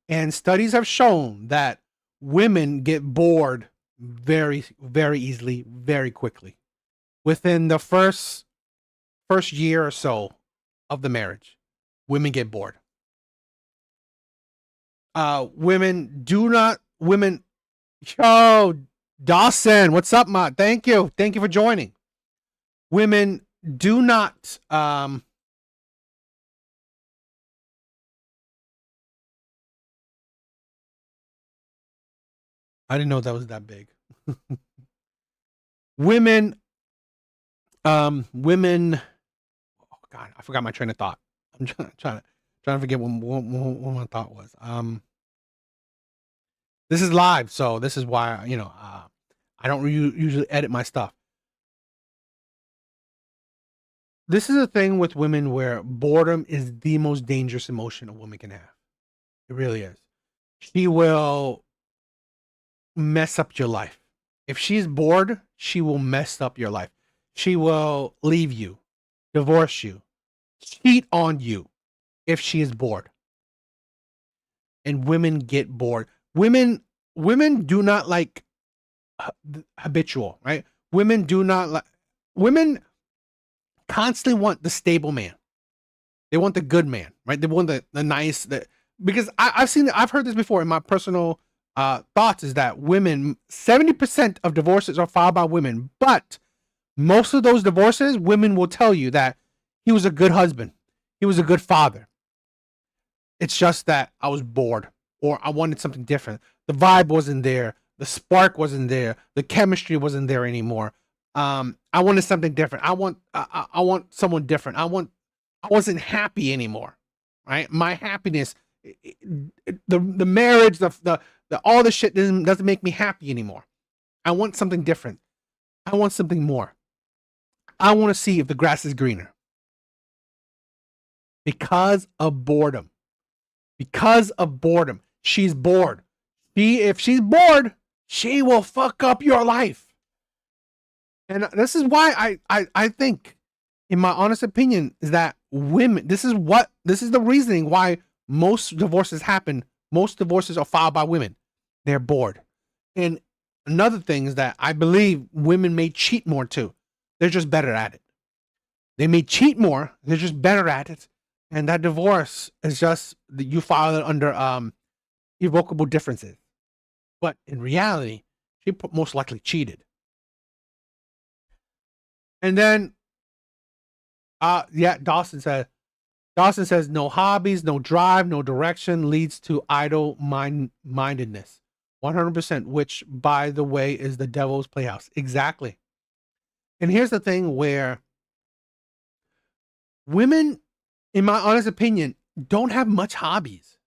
And studies have shown that women get bored very, very easily, very quickly. Within the first year or so of the marriage, women get bored. Yo, Dawson, what's up, ma? Thank you for joining. Women do not I didn't know that was that big. Women, oh God, I forgot my train of thought. I'm trying to forget what my thought was. This is live, so this is why, I don't usually edit my stuff. This is a thing with women where boredom is the most dangerous emotion a woman can have. It really is. She will mess up your life. If she's bored, she will mess up your life. She will leave you, divorce you, cheat on you if she is bored. And women get bored. Women do not like habitual, right? Women constantly want the stable man. They want the good man, right? They want the nice, because I've heard this before in my personal thoughts, is that women, 70% of divorces are filed by women, but most of those divorces, women will tell you that he was a good husband, he was a good father. It's just that I was bored, or I wanted something different. The vibe wasn't there, the spark wasn't there, the chemistry wasn't there anymore. I wanted something different. I want someone different. I wasn't happy anymore, right? My happiness, the marriage, the all this shit doesn't make me happy anymore. I want something different. I want something more. I want to see if the grass is greener. Because of boredom. She's bored. If she's bored, she will fuck up your life. And this is why I think, in my honest opinion, is that women, this is the reasoning why most divorces happen. Most divorces are filed by women. They're bored. And another thing is that I believe women may cheat more too. They're just better at it. They may cheat more. They're just better at it. And that divorce is just, you file it under irrevocable differences. But in reality, she most likely cheated. And then, Dawson says no hobbies, no drive, no direction leads to idle mindedness. 100%, which, by the way, is the devil's playhouse. Exactly. And here's the thing where women, in my honest opinion, don't have much hobbies.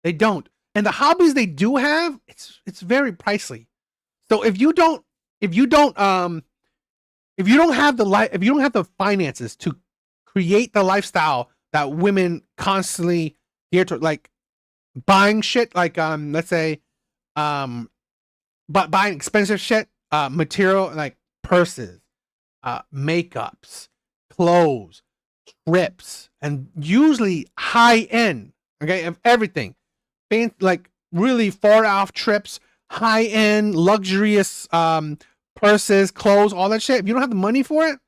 They don't. And the hobbies they do have, it's very pricey. So if you don't have the finances to create the lifestyle that women constantly gear to, like buying shit, like let's say buying expensive shit, material like purses, makeups, clothes, trips, and usually high end, okay, of everything. Like really far off trips, high end, luxurious purses, clothes, all that shit. If you don't have the money for it,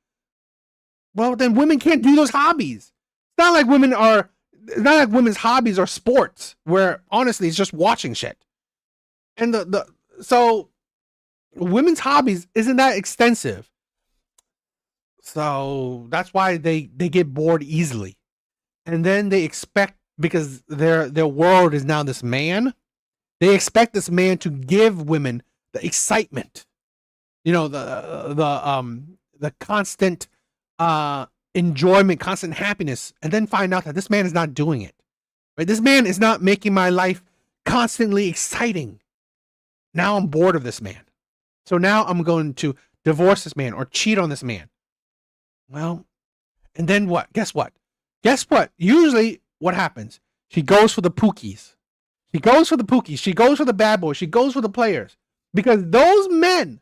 well, then women can't do those hobbies. It's not like women's hobbies are sports, where honestly it's just watching shit. And so women's hobbies isn't that extensive. So that's why they get bored easily. And then they expect, because their world is now this man, they expect this man to give women the excitement, the constant enjoyment, constant happiness, and then find out that this man is not doing it. Right? This man is not making my life constantly exciting. Now I'm bored of this man. So now I'm going to divorce this man or cheat on this man. Well, and then what? Guess what? Usually what happens? She goes for the Pookies. She goes for the bad boys. She goes for the players. Because those men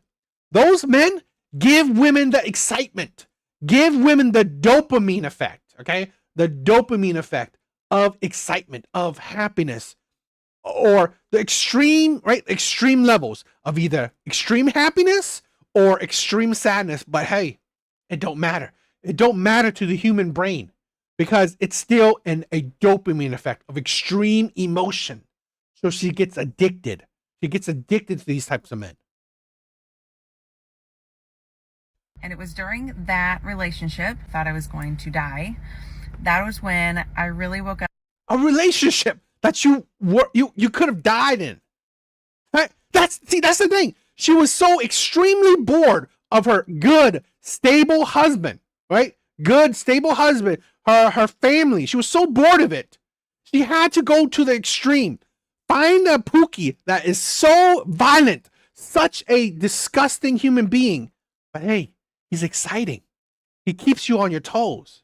give women the excitement, give women the dopamine effect, okay? The dopamine effect of excitement, of happiness, or the extreme levels of either extreme happiness or extreme sadness. But hey, it don't matter. It don't matter to the human brain, because it's still a dopamine effect of extreme emotion. So she gets addicted. She gets addicted to these types of men. And it was during that relationship, thought I was going to die. That was when I really woke up. A relationship that you could have died in. Right? That's the thing. She was so extremely bored of her good, stable husband, right? Good, stable husband, her family. She was so bored of it. She had to go to the extreme. Find a Pookie that is so violent, such a disgusting human being. But hey, he's exciting. He keeps you on your toes.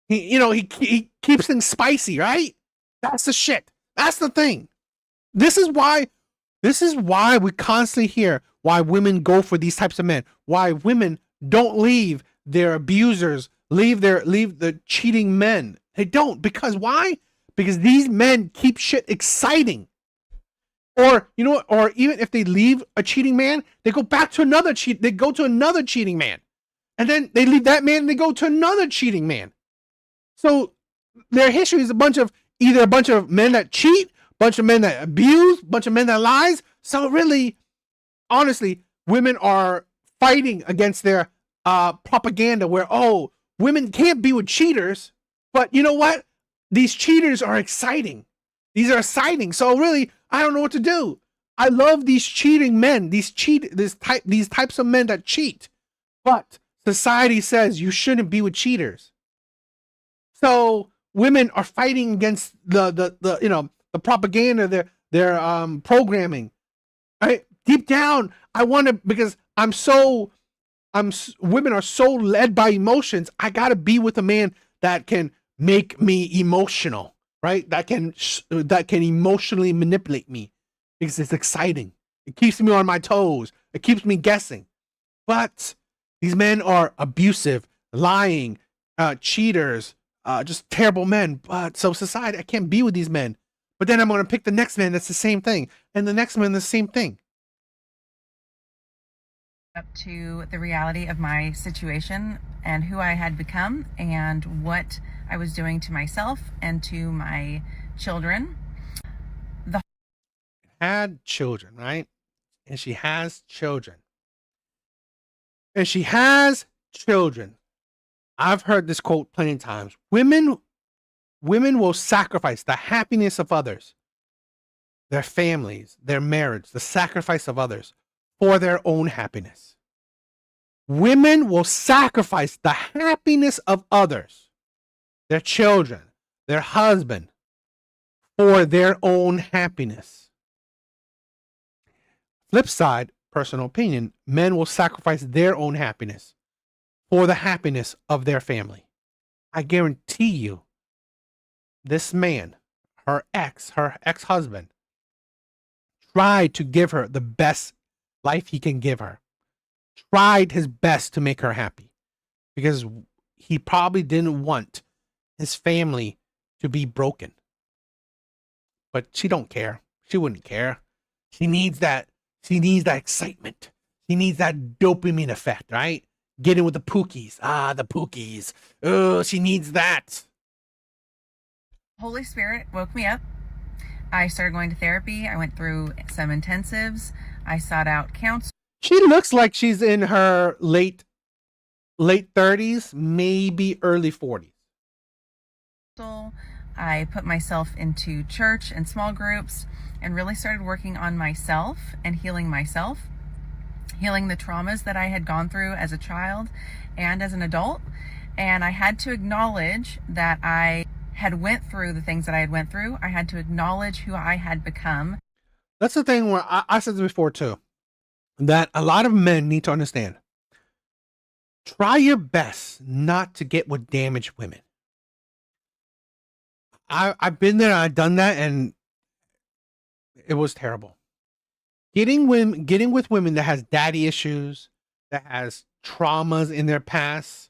He keeps things spicy, right? That's the shit. That's the thing. This is why we constantly hear why women go for these types of men. Why women don't leave their abusers, leave the cheating men. They don't. Because why? Because these men keep shit exciting. Or or even if they leave a cheating man, they go back to another they go to another cheating man. And then they leave that man and they go to another cheating man. So their history is either a bunch of men that cheat, bunch of men that abuse, bunch of men that lies. So really, honestly, women are fighting against their propaganda where, oh, women can't be with cheaters. But you know what? These cheaters are exciting. These are exciting. So really, I don't know what to do. I love these cheating men, these types of men that cheat. But society says you shouldn't be with cheaters. So women are fighting against the propaganda, their programming. Right? Deep down, I want to, because women are so led by emotions. I got to be with a man that can make me emotional, right? That can emotionally manipulate me, because it's exciting. It keeps me on my toes. It keeps me guessing. But these men are abusive, lying, cheaters, just terrible men. But so society, I can't be with these men. But then I'm going to pick the next man that's the same thing, and the next man the same thing. Up to the reality of my situation and who I had become and what I was doing to myself and to my children. Had children, right? And she has children. And she has children. I've heard this quote plenty of times. Women will sacrifice the happiness of others, their families, their marriage, the sacrifice of others for their own happiness. Women will sacrifice the happiness of others, their children, their husband, for their own happiness. Flip side, personal opinion, men will sacrifice their own happiness for the happiness of their family. I guarantee you, this man, her ex-husband, tried to give her the best life he can give her. Tried his best to make her happy. Because he probably didn't want his family to be broken. But she don't care. She wouldn't care. She needs that excitement. She needs that dopamine effect, right? Get in with the Pookies. Ah, the Pookies. Oh, she needs that. Holy Spirit woke me up. I started going to therapy. I went through some intensives. I sought out counsel. She looks like she's in her late 30s, maybe early 40s. I put myself into church and small groups and really started working on myself and healing myself, healing the traumas that I had gone through as a child and as an adult. And I had to acknowledge that I had went through the things that I had went through. I had to acknowledge who I had become. That's the thing where I said this before too, that a lot of men need to understand. Try your best not to get with damaged women. I've been there, I've done that, and it was terrible. Getting with women that has daddy issues, that has traumas in their past,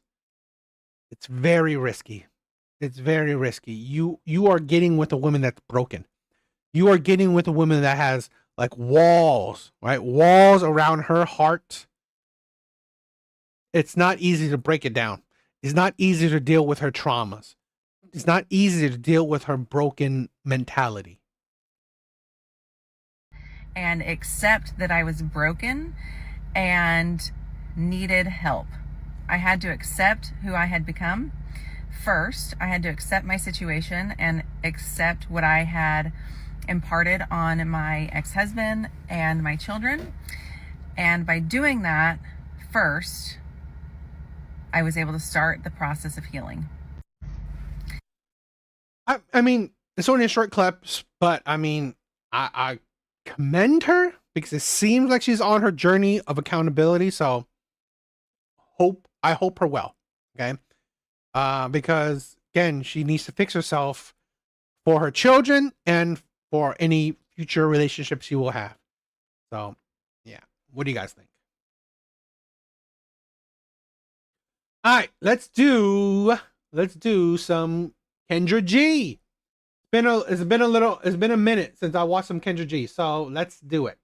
it's very risky. It's very risky. You are getting with a woman that's broken. You are getting with a woman that has like walls, right? Walls around her heart. It's not easy to break it down. It's not easy to deal with her traumas. It's not easy to deal with her broken mentality. And accept that I was broken and needed help. I had to accept who I had become. First, I had to accept my situation and accept what I had imparted on my ex-husband and my children. And by doing that, first, I was able to start the process of healing. I mean, it's only a short clips, but I mean, I commend her because it seems like she's on her journey of accountability. So I hope her well. Okay. Because again, she needs to fix herself for her children and for any future relationships she will have. So yeah. What do you guys think? All right, let's do some Kendra G. It's been a minute since I watched some Kendra G. So let's do it.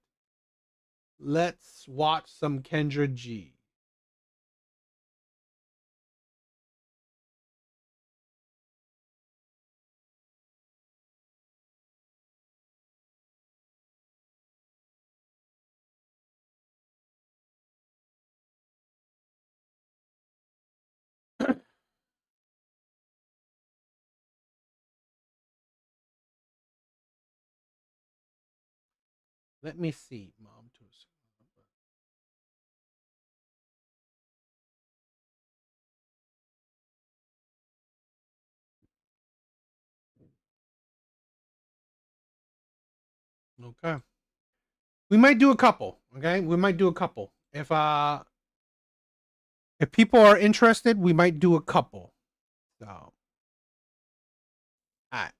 Let's watch some Kendra G. Let me see, Mom. Okay. We might do a couple. Okay, we might do a couple. If people are interested, we might do a couple. So, all right.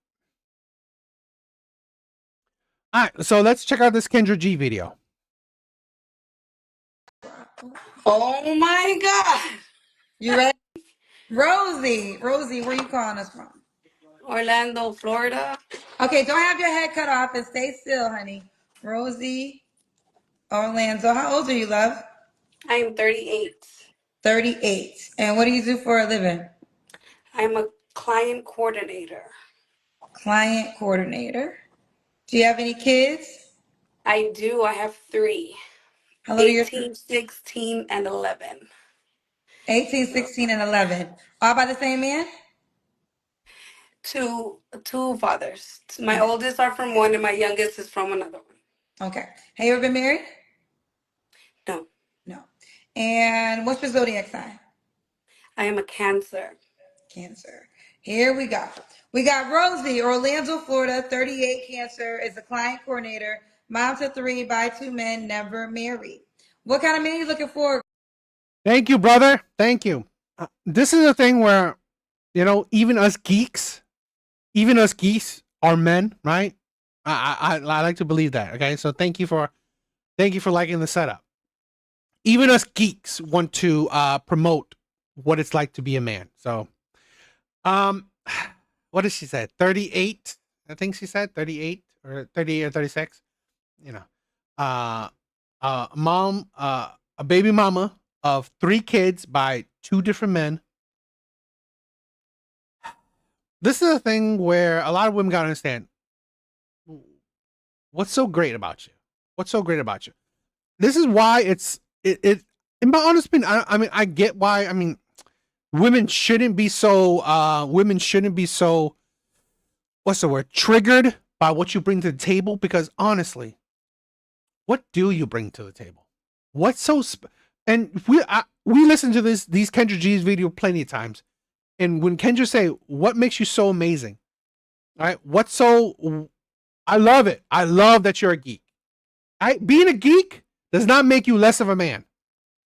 All right. So let's check out this Kendra G video. Oh my God. You ready? Rosie, where you calling us from? Orlando, Florida. Okay, don't have your head cut off and stay still, honey. Rosie, Orlando. How old are you, love? I am 38. 38. And what do you do for a living? I'm a client coordinator. Client coordinator. Do you have any kids? I do. I have 3. How old are your 18, 16, and 11. 18, 16, and 11. All by the same man? Two fathers. My oldest are from one and my youngest is from another one. Okay. Have you ever been married? No. No. And what's your zodiac sign? I am a Cancer. Cancer. Here we go. We got Rosie, Orlando, Florida, 38, Cancer, is the client coordinator, mom to 3, by 2 men, never married. What kind of man are you looking for? Thank you, brother. Thank you. This is a thing where, even us geeks are men, right? I like to believe that. Okay, so thank you for liking the setup. Even us geeks want to promote what it's like to be a man. So, what did she say? 38, I think she said 38 or 38 or 36. You know, uh, mom, a baby mama of 3 kids by 2 different men. This is a thing where a lot of women gotta understand. What's so great about you? What's so great about you? This is why it in my honest opinion, I mean, I get why. I mean, women shouldn't be so what's the word, triggered by what you bring to the table, because honestly, what do you bring to the table? What's so and we listen to these Kendra G's video plenty of times, and when Kendra say, what makes you so amazing, all right, what's so, I love it, I love that you're a geek. Being a geek does not make you less of a man.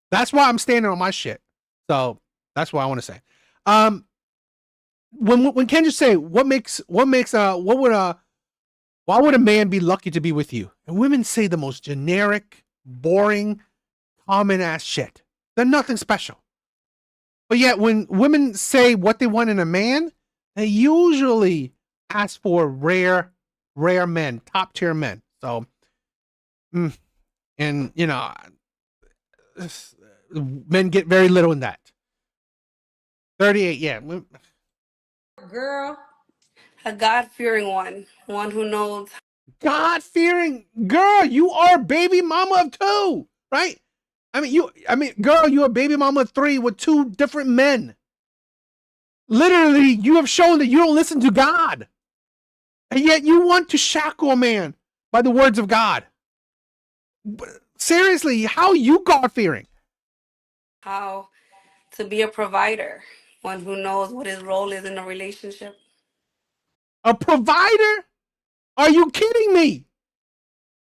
That's why I'm standing on my shit. So that's what I want to say. When Kendra say, why would a man be lucky to be with you? And women say the most generic, boring, common ass shit. They're nothing special. But yet when women say what they want in a man, they usually ask for rare men, top tier men. So, and you know, men get very little in that. 38, yeah. Girl. A God-fearing one who knows. God-fearing girl, you are a baby mama of 2, right? Girl, you're a baby mama of 3 with 2 different men. Literally, you have shown that you don't listen to God. And yet you want to shackle a man by the words of God. But seriously, how are you God-fearing? How to be a provider, one who knows what his role is in a relationship. A provider? Are you kidding me?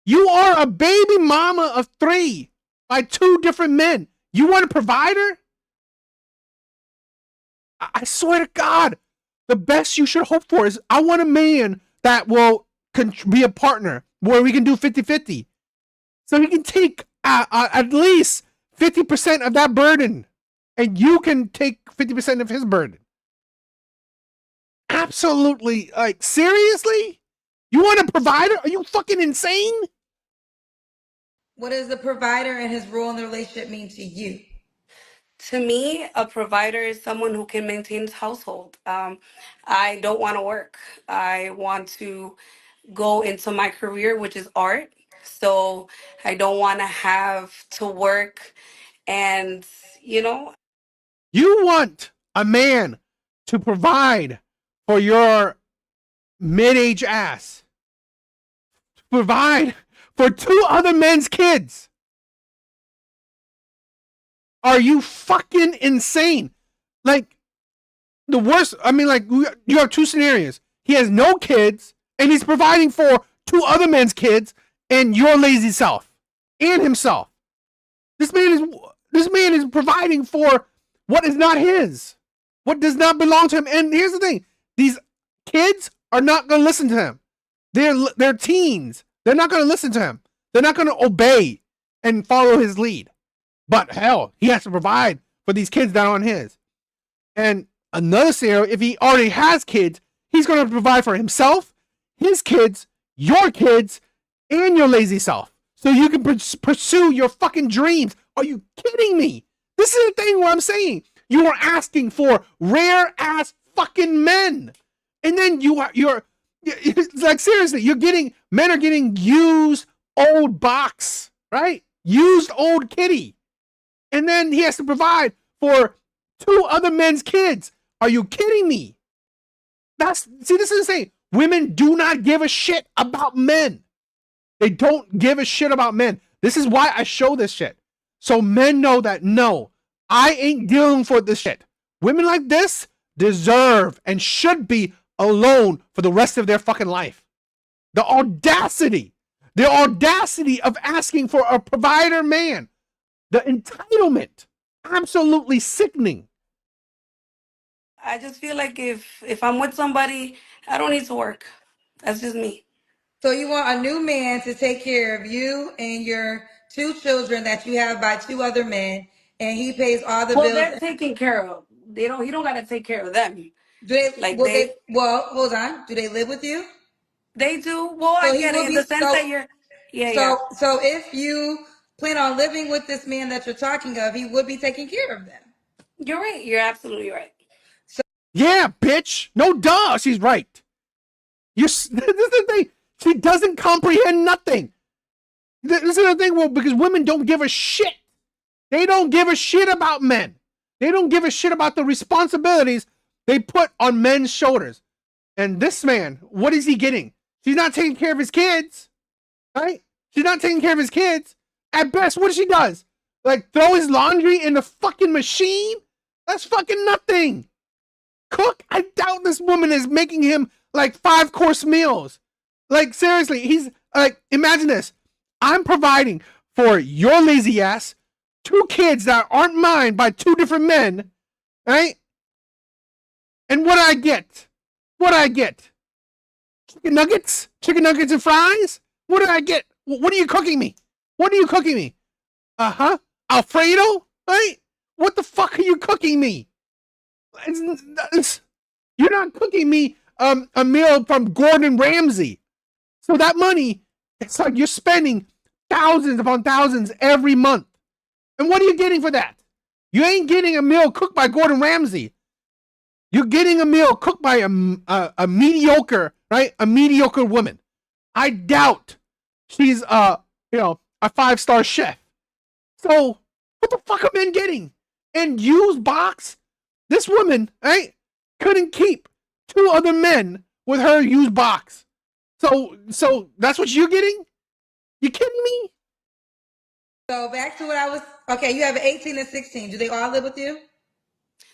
You are a baby mama of 3 by 2 different men. You want a provider? I swear to God, the best you should hope for is, I want a man that will be a partner where we can do 50-50. So he can take at least 50% of that burden, and you can take 50% of his burden. Absolutely. Like, seriously? You want a provider? Are you fucking insane? What does the provider and his role in the relationship mean to you? To me, a provider is someone who can maintain his household. I don't want to work. I want to go into my career, which is art. So I don't want to have to work and, You want a man to provide for your mid-age ass, to provide for 2 other men's kids. Are you fucking insane? Like, the worst, I mean, like, you have 2 scenarios. He has no kids, and he's providing for 2 other men's kids and your lazy self and himself. This man is providing for what is not his, what does not belong to him. And here's the thing: these kids are not going to listen to him. They're teens. They're not going to listen to him. They're not going to obey and follow his lead. But hell, he has to provide for these kids that aren't his. And another scenario, if he already has kids, he's going to provide for himself, his kids, and your lazy self, so you can pursue your fucking dreams. Are you kidding me? This is the thing where I'm saying you are asking for rare ass fucking men, and then you're like, seriously, men are getting used old box, right? Used old kitty, and then he has to provide for 2 other men's kids. Are you kidding me? This is insane. Women do not give a shit about men. They don't give a shit about men. This is why I show this shit. So men know that, no, I ain't dealing for this shit. Women like this deserve and should be alone for the rest of their fucking life. The audacity of asking for a provider man. The entitlement. Absolutely sickening. I just feel like if I'm with somebody, I don't need to work. That's just me. So you want a new man to take care of you and your 2 children that you have by 2 other men, and he pays all the Well, bills. they're taken care of. They don't. He don't got to take care of them. Do they? Like Well, Well, hold on. Do they live with you? they do. Well, So I he get will it in be. the sense that you're. Yeah, yeah. So if you plan on living with this man that you're talking of, he would be taking care of them. You're right. You're absolutely right. Yeah, bitch. No, duh. She's right. This is the thing. She doesn't comprehend nothing. This is the thing. Well, because women don't give a shit. They don't give a shit about men. They don't give a shit about the responsibilities they put on men's shoulders. And this man, what is he getting? She's not taking care of his kids, right? She's not taking care of his kids. At best, what she does? Like throw his laundry in the fucking machine? That's fucking nothing. Cook? I doubt this woman is making him like 5-course meals. Like seriously, he's like, imagine this. I'm providing for your lazy ass 2 kids that aren't mine by 2 different men, right? And what do I get? What do I get? Chicken nuggets? Chicken nuggets and fries? What do I get? What are you cooking me? What are you cooking me? Alfredo? Right? What the fuck are you cooking me? You're not cooking me a meal from Gordon Ramsay. So that money, it's like you're spending thousands upon thousands every month. And what are you getting for that? You ain't getting a meal cooked by Gordon Ramsay. You're getting a meal cooked by a mediocre, right? A mediocre woman. I doubt she's a 5-star chef. So what the fuck are men getting? And used box? This woman, right, couldn't keep 2 other men with her used box. So that's what you're getting? You kidding me? So back to what I was. Okay, you have an 18 and 16. Do they all live with you?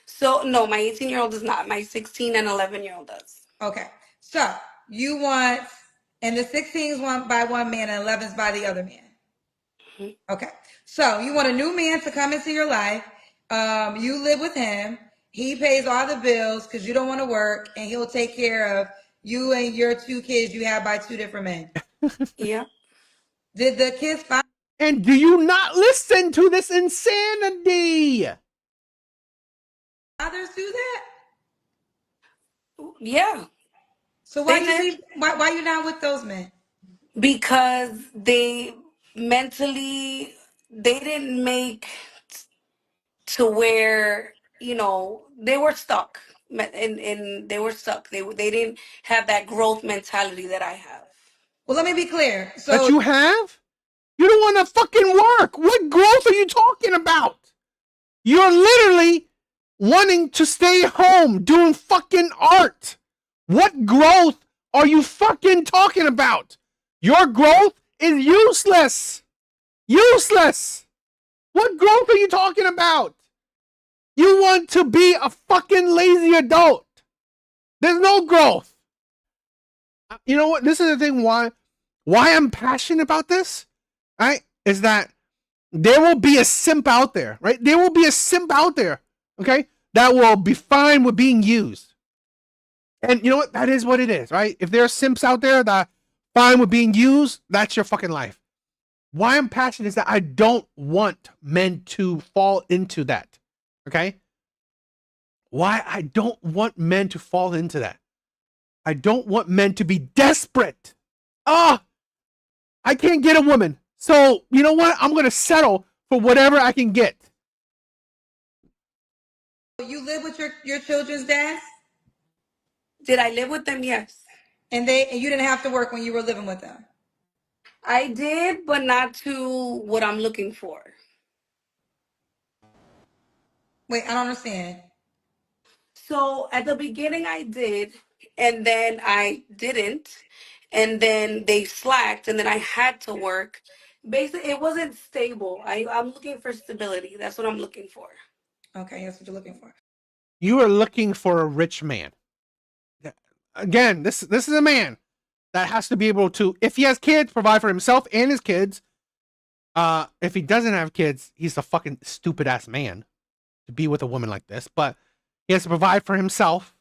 So no, my 18-year-old does not. My 16 and 11-year-old does. Okay. So you want, and the 16 is one by one man and 11 is by the other man. Mm-hmm. Okay. So you want a new man to come into your life. You live with him. He pays all the bills because you don't want to work, and he'll take care of you and your 2 kids you have by 2 different men. Yeah. Did the kids find? And do you not listen to this insanity? Others do that? Yeah. So why you not with those men? Because they mentally they didn't make to where they were stuck and they were stuck. They didn't have that growth mentality that I have. Well, let me be clear. That you have? You don't want to fucking work. What growth are you talking about? You're literally wanting to stay home doing fucking art. What growth are you fucking talking about? Your growth is useless. Useless. What growth are you talking about? You want to be a fucking lazy adult. There's no growth. You know what? This is the thing why I'm passionate about this, right? Is that there will be a simp out there, right? There will be a simp out there, okay? That will be fine with being used. And you know what? That is what it is, right? If there are simps out there that are fine with being used, that's your fucking life. Why I'm passionate is that I don't want men to fall into that, okay? Why I don't want men to fall into that. I don't want men to be desperate. I can't get a woman. So, you know what? I'm going to settle for whatever I can get. You live with your children's dads? Did I live with them? Yes. And you didn't have to work when you were living with them? I did, but not to what I'm looking for. Wait, I don't understand. So at the beginning I did, and then I didn't, and then they slacked, and then I had to work. Basically, it wasn't stable. I'm looking for stability. That's what I'm looking for. Okay, that's what you're looking for. You are looking for a rich man. Again, this is a man that has to be able to, if he has kids, provide for himself and his kids. If he doesn't have kids, he's a fucking stupid ass man to be with a woman like this. But he has to provide for himself,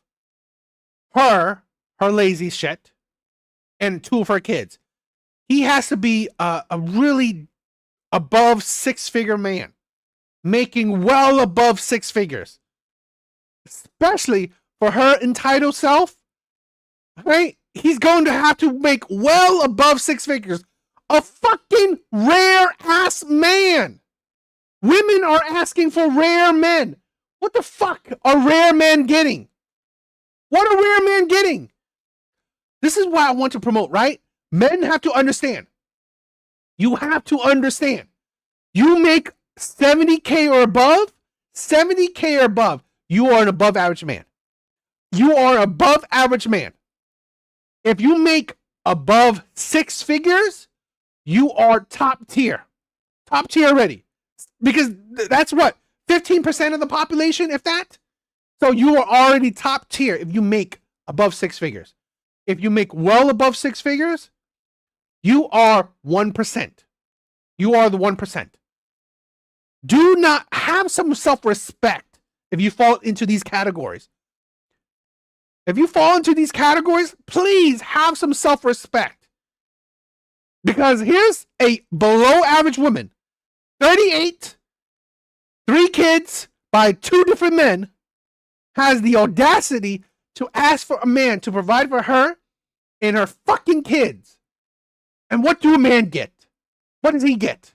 her lazy shit, and 2 of her kids. He has to be a really above 6-figure man. making well above six figures, especially for her entitled self, right? He's going to have to make well above six figures. A fucking rare ass man. Women are asking for rare men. What the fuck are rare men getting? What are rare men getting? This is why I want to promote, right? Men have to understand. You have to understand. You make 70K or above, 70K or above, you are an above average man. You are an above average man. If you make above six figures, you are top tier. Top tier already. Because that's what? 15% of the population, if that? So you are already top tier if you make above six figures. If you make well above six figures, you are 1%. You are the 1%. Do not have some self-respect if you fall into these categories. If you fall into these categories, please have some self-respect. Because here's a below average woman, 38, 3 kids by 2 different men, has the audacity to ask for a man to provide for her and her fucking kids. And what do a man get? What does he get?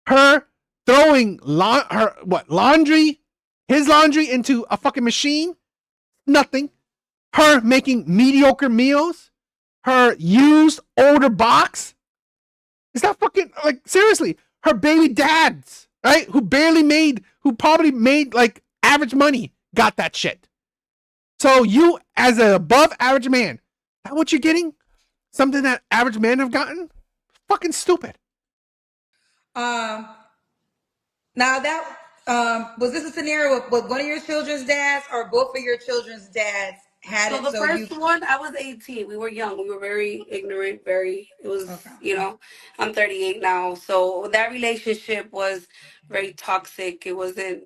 Her throwing laundry, his laundry into a fucking machine? Nothing. Her making mediocre meals? Her used older box? Is that fucking, like, seriously, her baby dads, right? Who probably made like average money, got that shit. So you, as an above average man, is that what you're getting? Something that average men have gotten? Fucking stupid. Now that was this a scenario with one of your children's dads or both of your children's dads had So it? the So first one, I was 18. We were young. We were very ignorant. It was, Okay. I'm 38 now. So that relationship was very toxic. It was a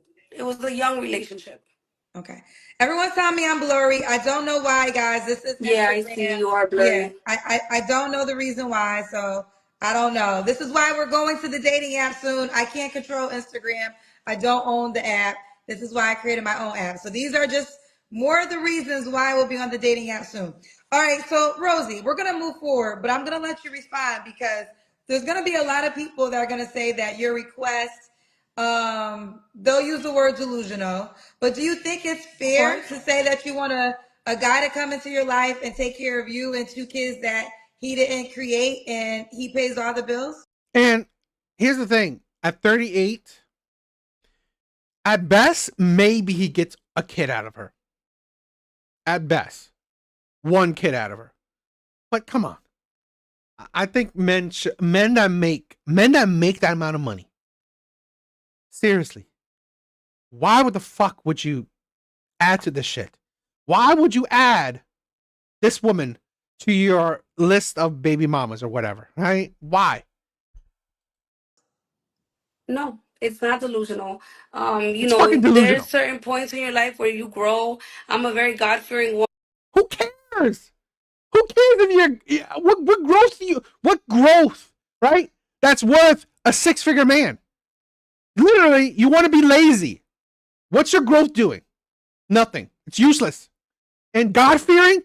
young relationship. Okay. Everyone's telling me I'm blurry. I don't know why, guys. This is Yeah, I see Instagram. you are Yeah, blurry. I don't know the reason why, so I don't know. This is why we're going to the dating app soon. I can't control Instagram. I don't own the app. This is why I created my own app. So these are just more of the reasons why we'll be on the dating app soon. All right, so Rosie, we're gonna move forward, but I'm gonna let you respond because there's gonna be a lot of people that are gonna say that your request, they'll use the word delusional, but do you think it's fair to say that you want a guy to come into your life and take care of you and 2 kids that he didn't create and he pays all the bills? And here's the thing. At 38, at best, maybe he gets a kid out of her. At best. 1 kid out of her. But come on. I think men that make that amount of money. Seriously. Why would the fuck would you add to this shit? Why would you add this woman to your list of baby mamas or whatever, right? Why? No, it's not delusional. It's fucking There's delusional. certain points in your life where you grow. I'm a very God-fearing woman. Who cares? Who cares if you're what growth, right? That's worth a 6-figure man. Literally, you want to be lazy. What's your growth doing? Nothing. It's useless. And God-fearing,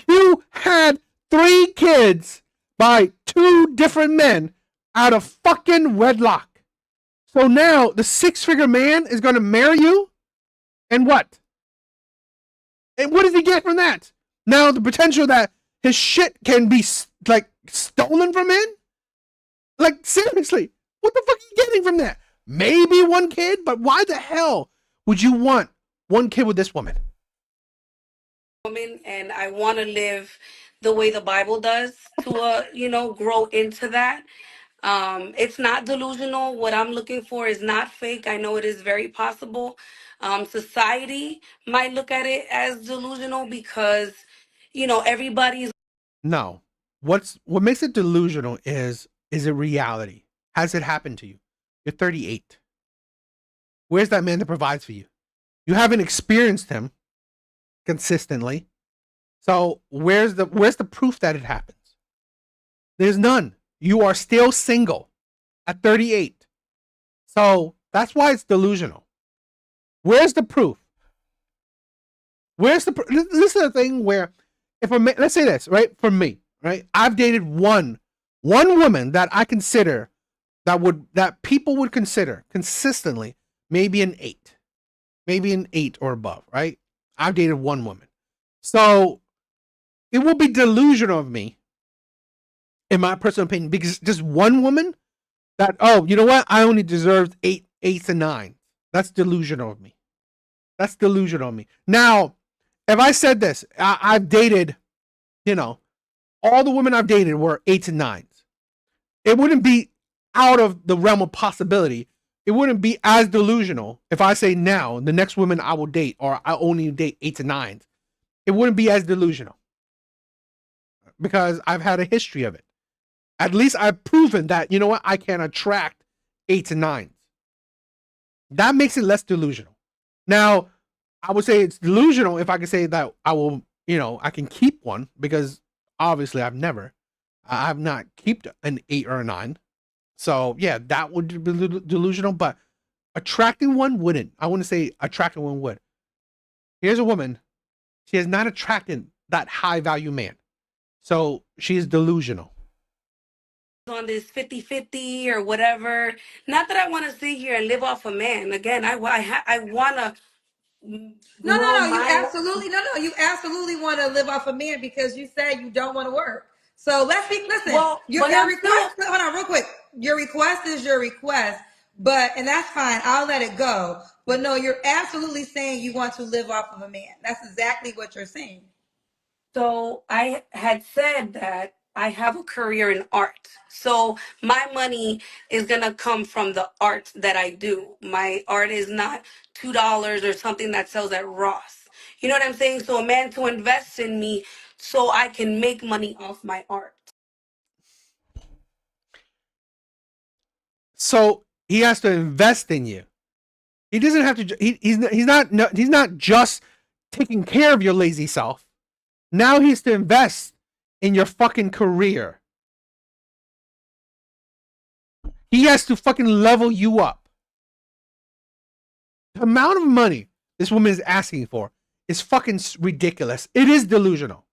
you had 3 kids by 2 different men out of fucking wedlock. So now the 6-figure man is going to marry you? And what? And what does he get from that? Now the potential that his shit can be like stolen from him? Like seriously, what the fuck are you getting from that? Maybe 1 kid, but why the hell would you want 1 kid with this woman? And I want to live the way the Bible does to grow into that. It's not delusional. What I'm looking for is not fake. I know it is very possible. Society might look at it as delusional because everybody's. No. What makes it delusional is it reality? Has it happened to you? You're 38. Where's that man that provides for you? You haven't experienced him consistently. So where's the proof that it happens? There's none. You are still single at 38. So That's why it's delusional. Where's the proof? Where's the proof? This is the thing where, if a man, let's say this, right? For me, right? I've dated one woman that I consider that people would consider consistently maybe an 8 or above, right? I've dated one woman. So it will be delusional of me, in my personal opinion, because just one woman that, oh, you know what? I only deserved 8 to 9. That's delusional of me. That's delusional of me. Now, if I said this, I've dated, all the women I've dated were 8s and 9s. It wouldn't be out of the realm of possibility. It wouldn't be as delusional if I say now the next woman I will date, or I only date 8s and 9s. It wouldn't be as delusional because I've had a history of it. At least I've proven that, you know what, I can attract 8s and 9s. That makes it less delusional. Now, I would say it's delusional if I could say that I will, I can keep one, because obviously I've not kept an 8 or a 9. So yeah, that would be delusional, but attracting one wouldn't. I wouldn't say attracting one would. Here's a woman. She has not attracted that high value man. So she is delusional. On this 50-50 or whatever. Not that I want to sit here and live off a man. Again, I want to No, grow you my. absolutely you absolutely want to live off a man because you said you don't want to work. So listen. Well, Your but I'm request. still. Hold on, real quick. Your request is your request, and that's fine. I'll let it go. But no, you're absolutely saying you want to live off of a man. That's exactly what you're saying. So I had said that I have a career in art. So my money is going to come from the art that I do. My art is not $2 or something that sells at Ross. You know what I'm saying? So a man to invest in me so I can make money off my art. So he has to invest in you. He doesn't have to. He's not just taking care of your lazy self. Now he's to invest in your fucking career. He has to fucking level you up. The amount of money this woman is asking for is fucking ridiculous. It is delusional.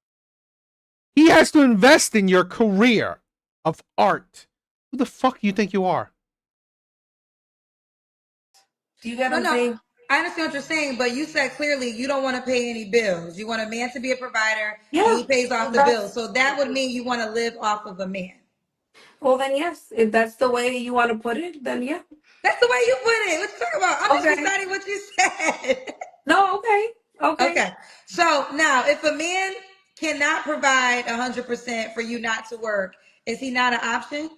He has to invest in your career of art. Who the fuck do you think you are? Do you get what I'm saying? I understand what you're saying, but you said clearly you don't want to pay any bills. You want a man to be a provider, and Yeah. he pays off the bills. So that would mean you want to live off of a man. Well, then yes. If that's the way you want to put it, then yeah. That's the way you put it. What you talking about? I'm Okay. just reciting what you said. No, okay. Okay. So now, if a man cannot provide 100% for you not to work, is he not an option?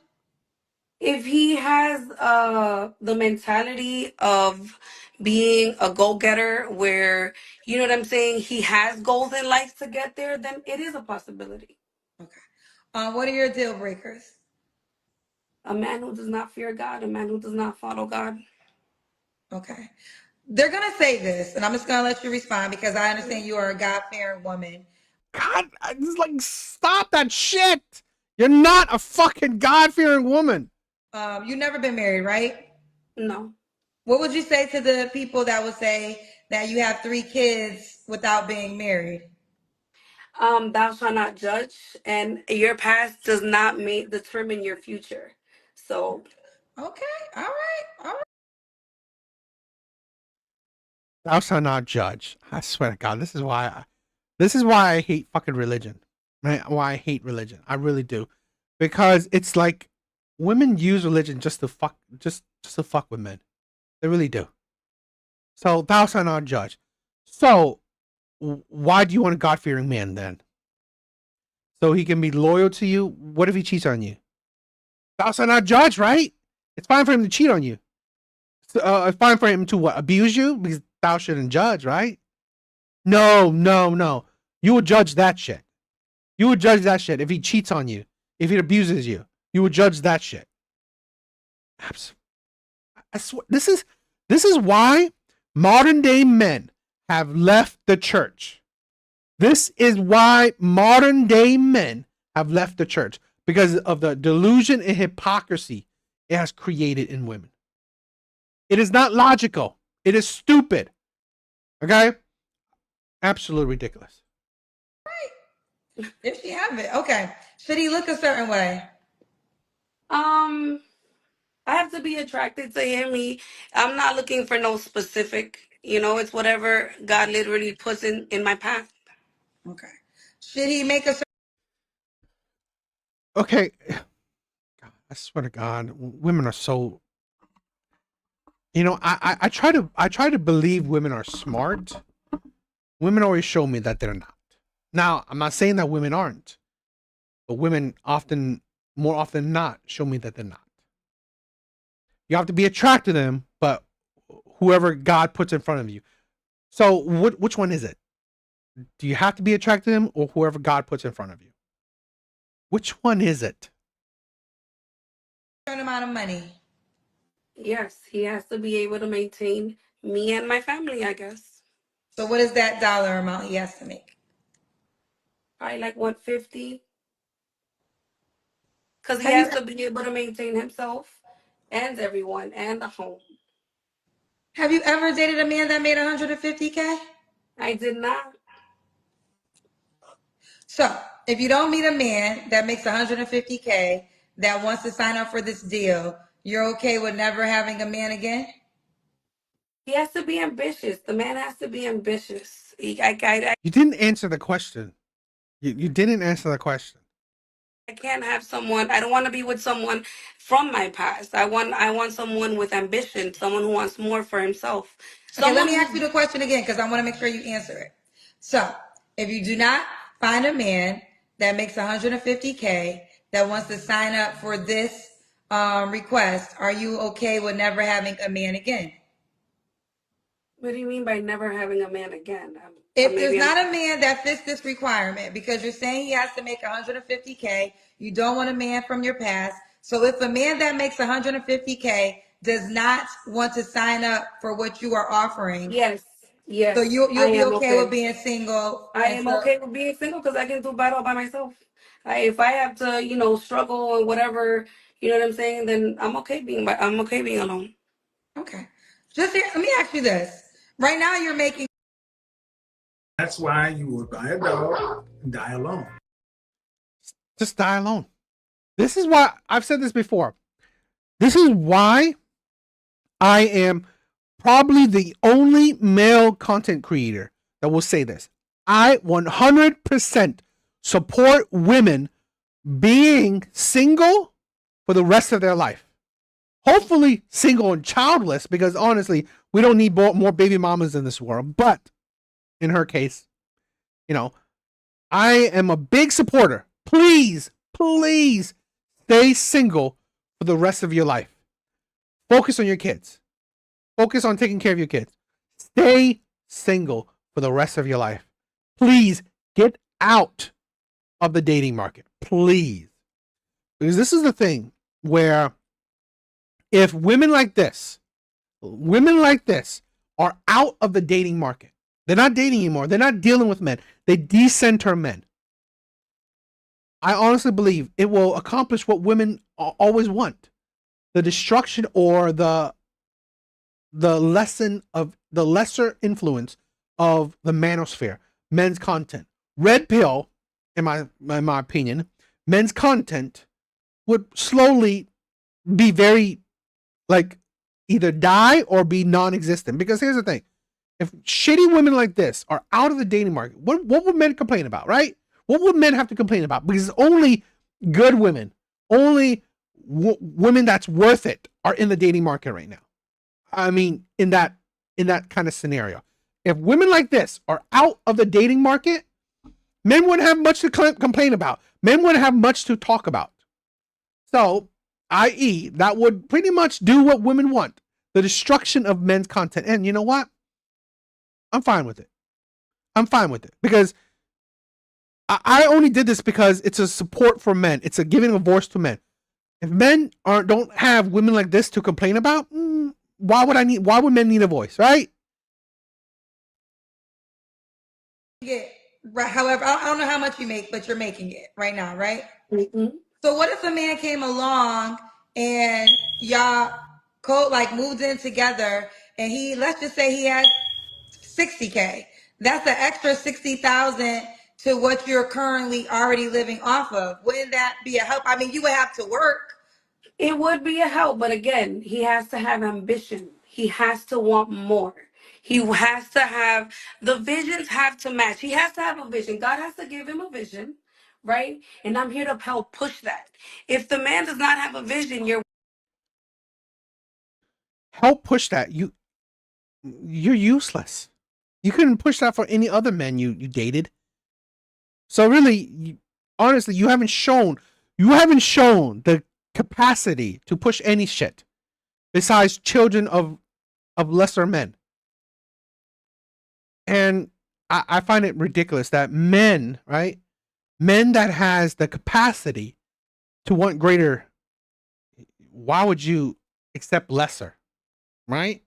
If he has the mentality of being a go-getter where, you know what I'm saying, he has goals in life to get there, then it is a possibility. Okay. What are your deal breakers? A man who does not fear God, a man who does not follow God. Okay. They're going to say this, and I'm just going to let you respond because I understand you are a God-fearing woman. God, it's like, stop that shit. You're not a fucking God-fearing woman. You've never been married, right? No. What would you say to the people that would say that you have 3 kids without being married? Thou shalt not judge, and your past does not determine your future. So. Okay. All right. Thou shalt not judge. I swear to God, this is why I hate fucking religion. Right? Why I hate religion. I really do. Because it's like women use religion just to fuck with men. They really do. So thou shalt not judge. So why do you want a God-fearing man then? So he can be loyal to you? What if he cheats on you? Thou shalt not judge, right? It's fine for him to cheat on you. It's fine for him to what? Abuse you? Because thou shouldn't judge, right? No. You would judge that shit. You would judge that shit if he cheats on you, if he abuses you. You would judge that shit. I swear, this is why modern day men have left the church. This is why modern day men have left the church, because of the delusion and hypocrisy it has created in women. It is not logical. It is stupid. Okay? Absolutely ridiculous. If she have it, okay. Should he look a certain way? I have to be attracted to him. I'm not looking for no specific, it's whatever God literally puts in my path. Okay. Should he make a Okay. God, I swear to God, women are so. I try to believe women are smart. Women always show me that they're not. Now, I'm not saying that women aren't, but women more often than not, show me that they're not. You have to be attracted to them, but whoever God puts in front of you. So, which one is it? Do you have to be attracted to them or whoever God puts in front of you? Which one is it? certain amount of money? Yes, he has to be able to maintain me and my family, I guess. So what is that dollar amount he has to make? Probably like 150. Because he Have you has to be able to maintain himself and everyone and the home. have you ever dated a man that made 150K? I did not. So if you don't meet a man that makes 150K that wants to sign up for this deal, you're okay with never having a man again? He has to be ambitious. The man has to be ambitious. You didn't answer the question. You didn't answer the question. I can't have someone. I don't want to be with someone from my past. I want someone with ambition, someone who wants more for himself. Okay, let Someone me ask you who the question again because I want to make sure you answer it. So, if you do not find a man that makes 150K that wants to sign up for this request, are you okay with never having a man again? What do you mean by never having a man again? If there's not a man that fits this requirement, because you're saying he has to make 150K, you don't want a man from your past. So if a man that makes 150K does not want to sign up for what you are offering, Yes, yes, so I you'll be am okay with okay. being single I am until okay with being single because I can do battle by myself. If I have to, struggle or whatever, you know what I'm saying, then I'm okay being alone. okay. Let me ask you this. Right now you're making That's why you would buy a dog and die alone. Just die alone. This is why I've said this before. This is why I am probably the only male content creator that will say this. I 100% support women being single for the rest of their life. Hopefully single and childless, because honestly, we don't need more baby mamas in this world. But in her case, I am a big supporter. Please stay single for the rest of your life. Focus on your kids. Focus on taking care of your kids. Stay single for the rest of your life. Please get out of the dating market. Please. Because this is the thing where if women like this are out of the dating market, they're not dating anymore. They're not dealing with men. They decenter men. I honestly believe it will accomplish what women always want. The destruction or the lesser influence of the manosphere, men's content. Red pill, in my opinion, men's content would slowly be very either die or be non-existent. Because here's the thing. If shitty women like this are out of the dating market, what would men complain about, right? What would men have to complain about? Because only good women, only women that's worth it are in the dating market right now. I mean, in that kind of scenario. If women like this are out of the dating market, men wouldn't have much to complain about. Men wouldn't have much to talk about. So, i.e., that would pretty much do what women want. The destruction of men's content. And you know what? I'm fine with it. Because I only did this because it's a support for men. It's a giving a voice to men. If men don't have women like this to complain about, why would men need a voice, right? right. However, I don't know how much you make, but you're making it right now, right? Mm-hmm. So what if a man came along and y'all like moved in together, and let's just say he had 60K. That's an extra 60,000 to what you're currently already living off of. Wouldn't that be a help? I mean, you would have to work. It would be a help, but again, he has to have ambition. He has to want more. He has to have the visions have to match. He has to have a vision. God has to give him a vision, right? And I'm here to help push that. If the man does not have a vision, you're Help push that. You're useless. You couldn't push that for any other men you dated. So really, honestly, you haven't shown the capacity to push any shit besides children of lesser men. And I find it ridiculous that men, right? Men that has the capacity to want greater, why would you accept lesser? Right?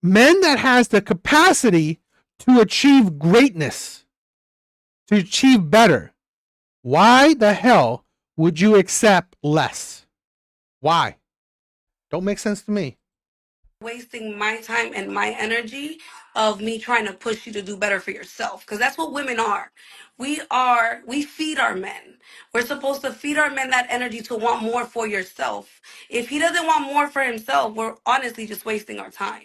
Men that has the capacity to achieve greatness, to achieve better, why the hell would you accept less? Why? Don't make sense to me. wasting my time and my energy of me trying to push you to do better for yourself, because that's what women are. We feed our men. We're supposed to feed our men that energy to want more for yourself. If he doesn't want more for himself, we're honestly just wasting our time.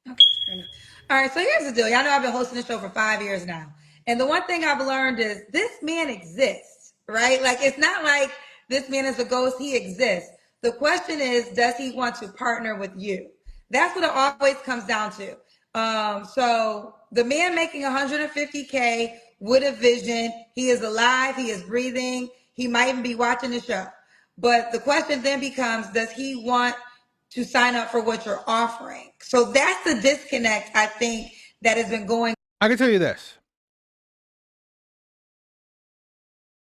Okay, fair enough. All right, so here's the deal. Y'all know I've been hosting the show for 5 years now. And the one thing I've learned is this man exists, right? Like, it's not like this man is a ghost. He exists. The question is, does he want to partner with you? That's what it always comes down to. So the man making 150K with a vision, he is alive, he is breathing, he might even be watching the show. But the question then becomes, does he want to sign up for what you're offering? So that's the disconnect, I think, that has been going. I can tell you this.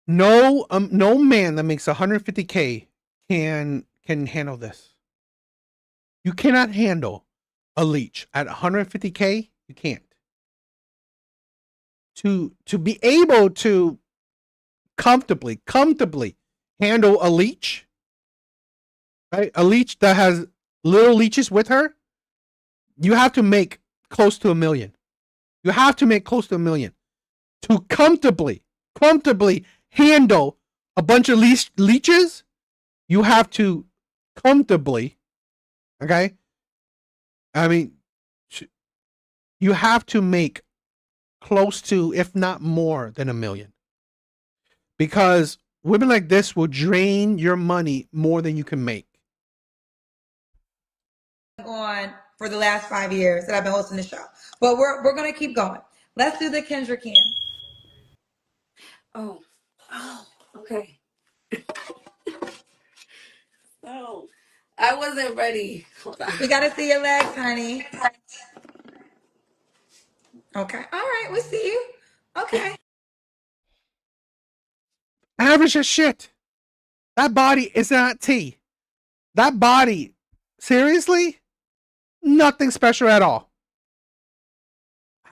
No man that makes 150K can handle this. You cannot handle a leech at 150K. You can't. To be able to comfortably handle a leech, right? A leech that has little leeches with her, you have to make close to $1 million. You have to make close to $1 million to comfortably handle a bunch of leeches. You have to comfortably, okay? I mean, you have to make close to, if not more than $1 million. Because women like this will drain your money more than you can make. On for the last 5 years that I've been hosting the show. But we're gonna keep going. Let's do the Kendra Cam. Oh, okay. Oh, I wasn't ready. Hold on. We gotta see your legs, honey. Okay. All right, we see you. Okay. Average as shit. That body is not tea. That body, seriously, nothing special at all.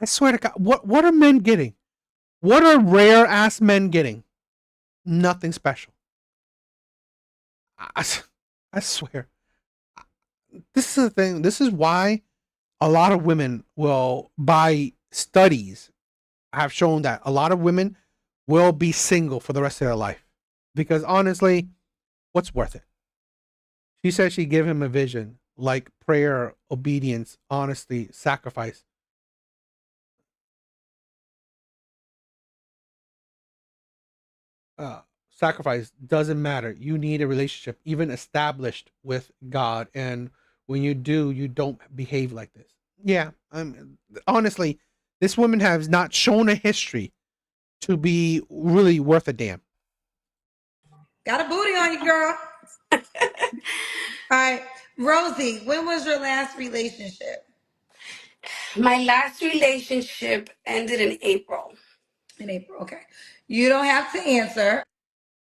I swear to God, what are men getting? What are rare ass men getting? Nothing special. I swear. This is the thing. This is why a lot of women will, by studies, have shown that a lot of women will be single for the rest of their life. Because honestly, what's worth it? She said she'd give him a vision like prayer, obedience, honesty, sacrifice. Sacrifice doesn't matter. You need a relationship, even established with God. And when you do, you don't behave like this. Yeah, honestly, this woman has not shown a history to be really worth a damn. Got a booty on you, girl. All right. Rosie, when was your last relationship? My last relationship ended in April. In April. Okay. You don't have to answer.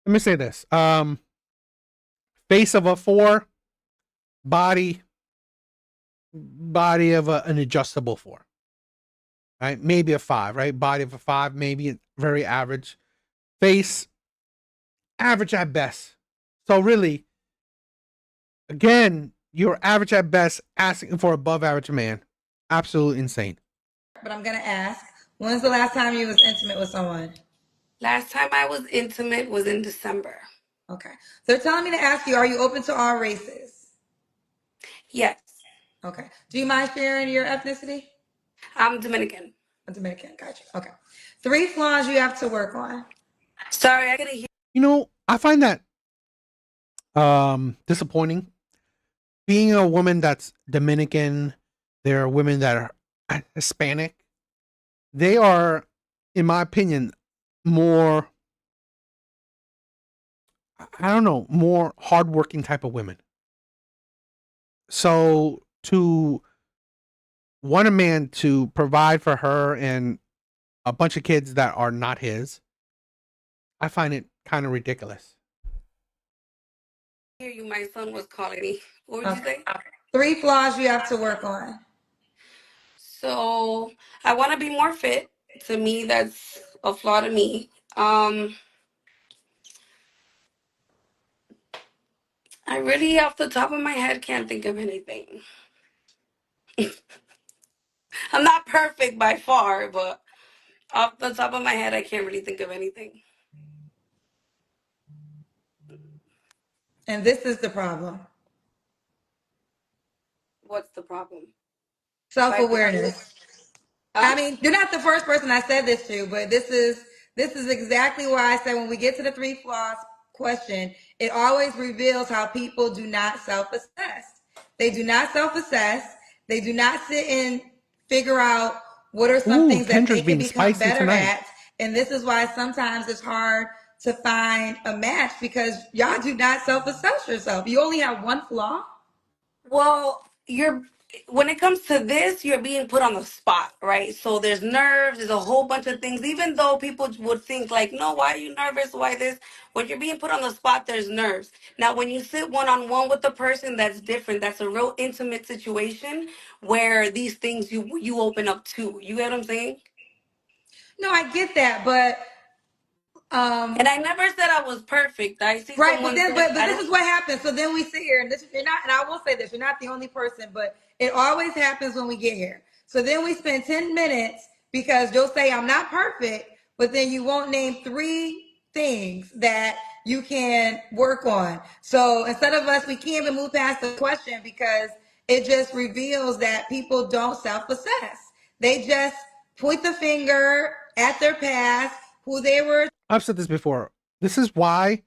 Let me say this. Face of a 4, body of an adjustable 4. Right? Maybe a 5, right? Body of a 5, maybe very average. Face, average at best. So really, again, You're average at best, asking for above average man. Absolutely insane. But I'm gonna ask, when's the last time you was intimate with someone? Last time I was intimate was in December. Okay. They're telling me to ask you, are you open to all races? Yes, Okay. Do you mind sharing your ethnicity? I'm Dominican. A Dominican. Gotcha. Okay. 3 flaws you have to work on. Sorry, I couldn't hear. You know, I find that disappointing. Being a woman that's Dominican, there are women that are Hispanic. They are, in my opinion, more, I don't know, more hardworking type of women. So to want a man to provide for her and a bunch of kids that are not his, I find it kind of ridiculous. Hear you. My son was calling me. What would you say? 3 flaws you have to work on. So I want to be more fit. To me, that's a flaw to me. I really, off the top of my head, can't think of anything. I'm not perfect by far, but off the top of my head, I can't really think of anything. And this is the problem. What's the problem? Self-awareness. Huh? I mean, you're not the first person I said this to, but this is exactly why I said when we get to the 3 flaws question, it always reveals how people do not self-assess. They do not self-assess. They do not sit and figure out what are some things that they can become better at. And this is why sometimes it's hard to find a match because y'all do not self-assess yourself. You only have 1 flaw. Well, when it comes to this, you're being put on the spot, right? So there's nerves, there's a whole bunch of things. Even though people would think like, no, why are you nervous? Why this? When you're being put on the spot, there's nerves. Now, when you sit one-on-one with the person, that's different. That's a real intimate situation where these things you open up to. You get what I'm saying? No, I get that, but and I never said I was perfect. I see right, someone but this is what happens. So then we sit here, and you're not, and I will say this: you're not the only person, but it always happens when we get here. So then we spend 10 minutes because you'll say I'm not perfect, but then you won't name 3 things that you can work on. So instead of us, we can't even move past the question because it just reveals that people don't self-assess. They just point the finger at their past, who they were. I've said this before. This is why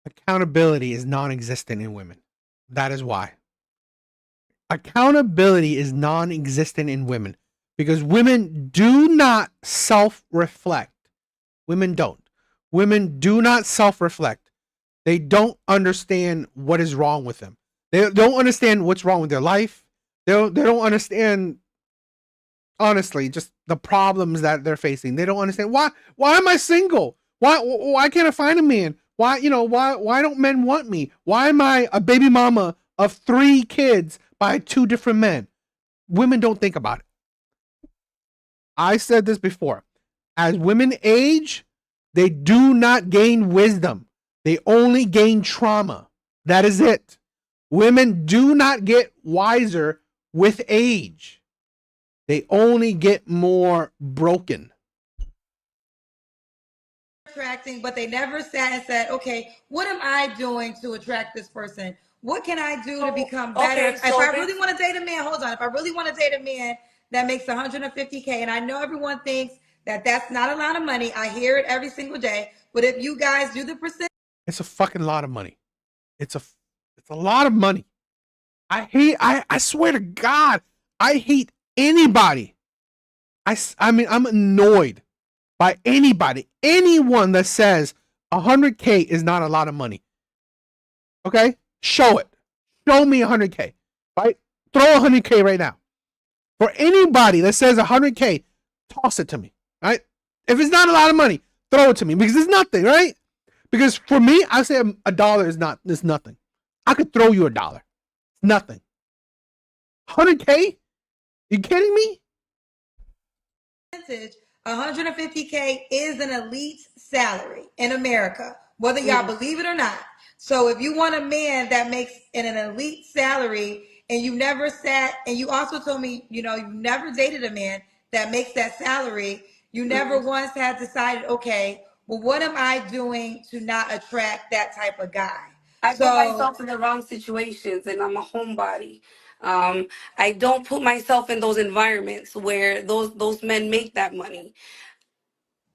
accountability is non-existent in women. That is why. Accountability is non-existent in women because women do not self-reflect. Women don't. Women do not self-reflect. They don't understand what is wrong with them. They don't understand what's wrong with their life. They don't understand, honestly, just the problems that they're facing. They don't understand why am I single? Why can't I find a man? Why don't men want me? Why am I a baby mama of 3 kids by 2 different men? Women don't think about it. I said this before. As women age, they do not gain wisdom. They only gain trauma. That is it. Women do not get wiser with age. They only get more broken. Attracting, but they never sat and said, okay, what am I doing to attract this person? What can I do to become better? Okay, if I really want to date a man, hold on. If I really want to date a man that makes $150K, and I know everyone thinks that that's not a lot of money. I hear it every single day. But if you guys do the percent, it's a fucking lot of money. It's a lot of money. I swear to God, I hate anybody. I mean, I'm annoyed by anyone that says 100K is not a lot of money. Okay? Show it. Show me 100K. Right? Throw 100K right now. For anybody that says 100K, toss it to me. Right? If it's not a lot of money, throw it to me because it's nothing, right? Because for me, I say $1 is nothing. I could throw you $1. It's nothing. 100K? You kidding me? 150K is an elite salary in America. whether y'all believe it or not. So if you want a man that makes an elite salary, and you never sat, and you also told me, you never dated a man that makes that salary, you never once had decided, okay, well, what am I doing to not attract that type of guy? I put myself in the wrong situations, and I'm a homebody. I don't put myself in those environments where those men make that money.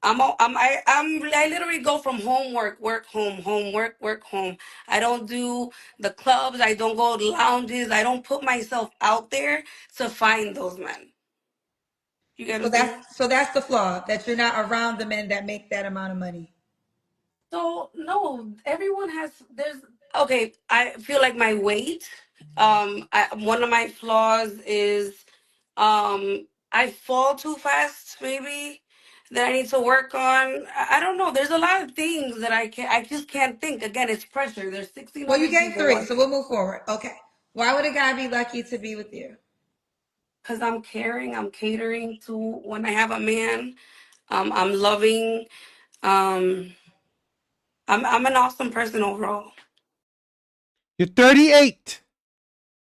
I literally go from home, work, home, work, home. I don't do the clubs. I don't go to lounges. I don't put myself out there to find those men. You get what I'm saying? So that's the flaw, that you're not around the men that make that amount of money. So no, everyone has. There's okay. I feel like my weight. One of my flaws is, I fall too fast. Maybe that I need to work on. I don't know. There's a lot of things that I just can't think. Again, it's pressure. There's Well, you 1,600 gave people 3, so watching. we'll move forward. Okay. Why would a guy be lucky to be with you? Because I'm caring. I'm catering to when I have a man. I'm loving. Um, I'm an awesome person overall. You're 38.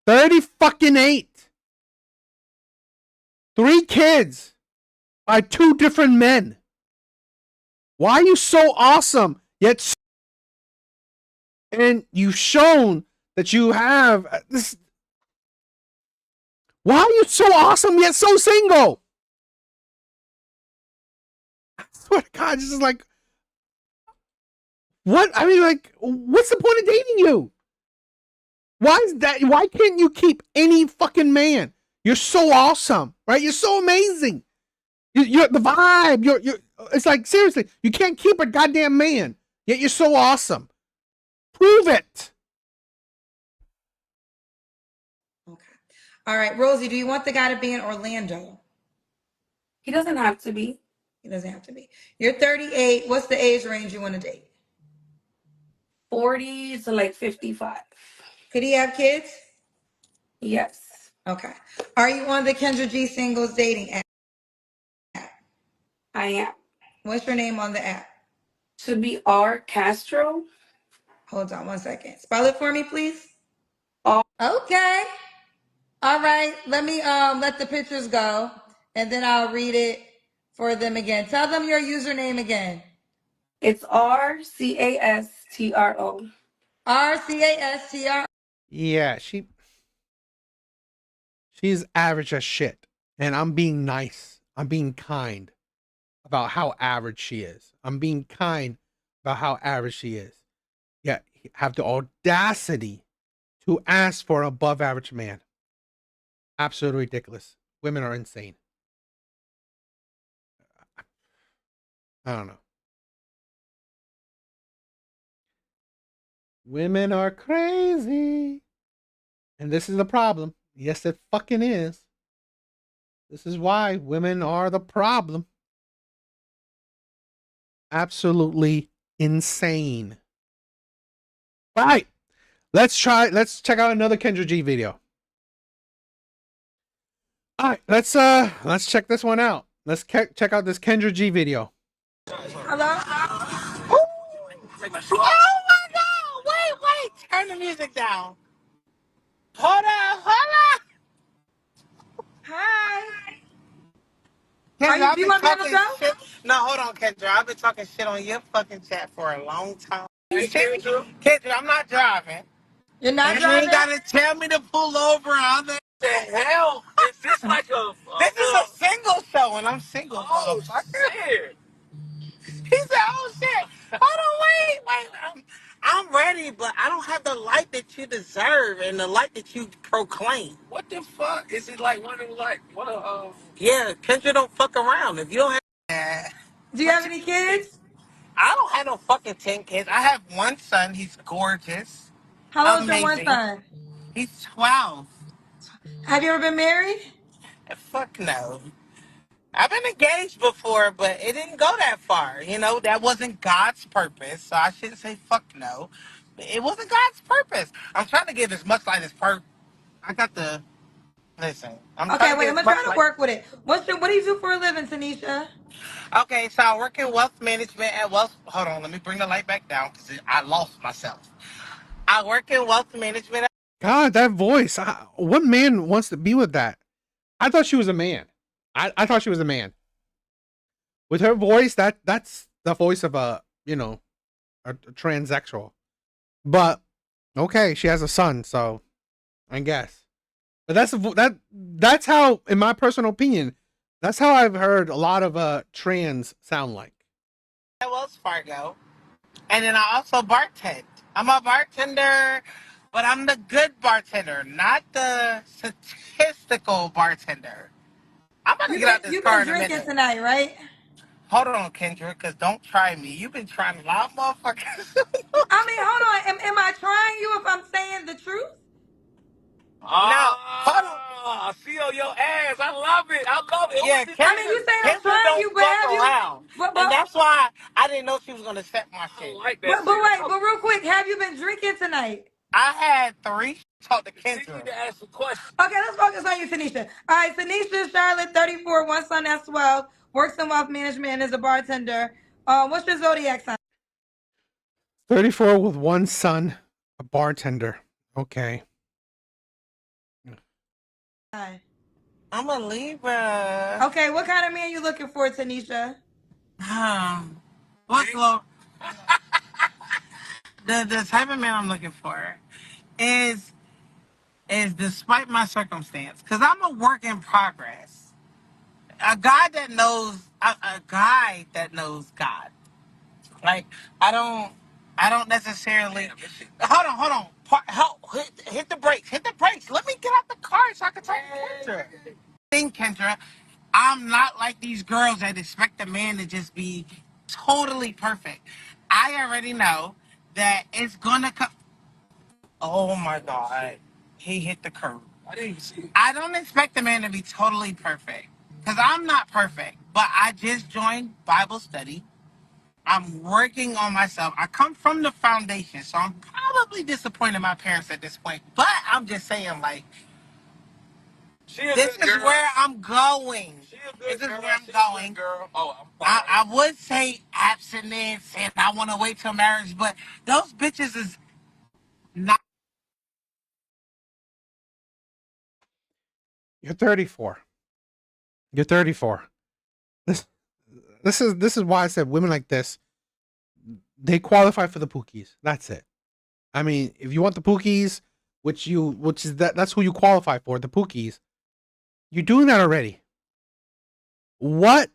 30 fucking 8. 3 kids by 2 different men. Why are you so awesome yet and you've shown that you have this? Why are you so awesome yet so single? I swear to God, this is like, what? I mean, like, what's the point of dating you? Why is that? Why can't you keep any fucking man? You're so awesome, right? You're so amazing. You're the vibe. You're. It's like, seriously, you can't keep a goddamn man, yet you're so awesome. Prove it. Okay. All right, Rosie, do you want the guy to be in Orlando? He doesn't have to be. He doesn't have to be. You're 38. What's the age range you want to date? 40 to like 55. Could he have kids? Yes, Okay. Are you on the Kendra G singles dating app? I am. What's your name on the app? Should be R Castro. Hold on one second. Spell it for me, please. R. Okay. All right. Let me let the pictures go, and then I'll read it for them again. Tell them your username again. It's RCASTRO. RCASTR. Yeah, she's average as shit, and I'm being nice. I'm being kind about how average she is. I'm being kind about how average she is. Yeah, have the audacity to ask for an above average man. Absolutely ridiculous. Women are insane. I don't know. Women are crazy. And this is the problem. Yes, it fucking is. This is why women are the problem. Absolutely insane. All right. Let's check out another Kendra G video. All right, let's check this one out. Let's check out this Kendra G video. Hello? Oh my God! Wait! Turn the music down. Hold on. Hi. Kendra, I've Do you been want to be on the talking show? shit. No, hold on, Kendra. I've been talking shit on your fucking chat for a long time. Kendra, I'm not driving. You're not And you ain't driving? gotta tell me to pull over on the hell. Is this like a this is a single show and I'm single. Oh shit. He said, "Oh shit! Hold on, wait. I'm ready, but I don't have the light that you deserve and the light that you proclaim." What the fuck? Is it like one of like what a? Yeah, Kendra don't fuck around. If you don't have, Do you have any kids? I don't have no fucking 10 kids. I have one son. He's gorgeous, How old's your one amazing. son? He's 12. Have you ever been married? Fuck no. I've been engaged before, but it didn't go that far. You know, that wasn't God's purpose. So I shouldn't say fuck no. It wasn't God's purpose. I'm trying to give as much light as I got the Listen, I'm Okay, trying to wait, get I'm as gonna much try to like. work with it. What do you do for a living, Tanisha? Okay, so I work in wealth management and wealth. Hold on, let me bring the light back down because I lost myself. I work in wealth management. God, that voice. What man wants to be with that? I thought she was a man. I thought she was a man. With her voice, that's the voice of a transsexual. But okay, she has a son, so I guess. But that's how, in my personal opinion, that's how I've heard a lot of trans sound like. At Wells Fargo, and then I also bartend. I'm a bartender, but I'm the good bartender, not the statistical bartender. I'm about to get out this You've car been in a drinking minute. tonight, right? Hold on, Kendra, because don't try me. You've been trying a lot, motherfuckers. I mean, hold on. Am I trying you if I'm saying the truth? No, hold on. I see on your ass. I love it. I love it. Yeah, I mean, you say I'm Kendra trying you, don't but fuck have you? around. But And but that's why I didn't know she was going to set my I shit. like that but shit. wait, but real quick, have you been drinking tonight? I had 3. Talk to You need Kendra. to ask some questions. Okay, let's focus on you, Tanisha. All right, Tanisha, Charlotte, 34, one son that's 12, works in wealth management and is a bartender. What's your zodiac sign? 34 with one son, a bartender. Okay. I'm a Libra. Okay, what kind of man you looking for, Tanisha? What well, the type of man I'm looking for is despite my circumstance, because I'm a work in progress. A guy that knows God. Like I don't necessarily. Hold on. Hit the brakes. Hit the brakes. Let me get out the car so I can talk to Kendra. Think, Kendra, I'm not like these girls that expect a man to just be totally perfect. I already know that it's gonna come. Oh my God, he hit the curb. I didn't even see it. I don't expect a man to be totally perfect because I'm not perfect. But I just joined Bible study. I'm working on myself. I come from the foundation, so I'm probably disappointing my parents at this point. But I'm just saying, like, She a this good is girl. where I'm going. She a This good is girl. where I'm She a going. good girl. Oh, I'm I fine. would say abstinence and I want to wait till marriage, but those bitches is not. You're 34. You're 34. This this is why I said women like this, they qualify for the Pookies. That's it. I mean, if you want the Pookies, which is that's who you qualify for, the Pookies. You're doing that already. What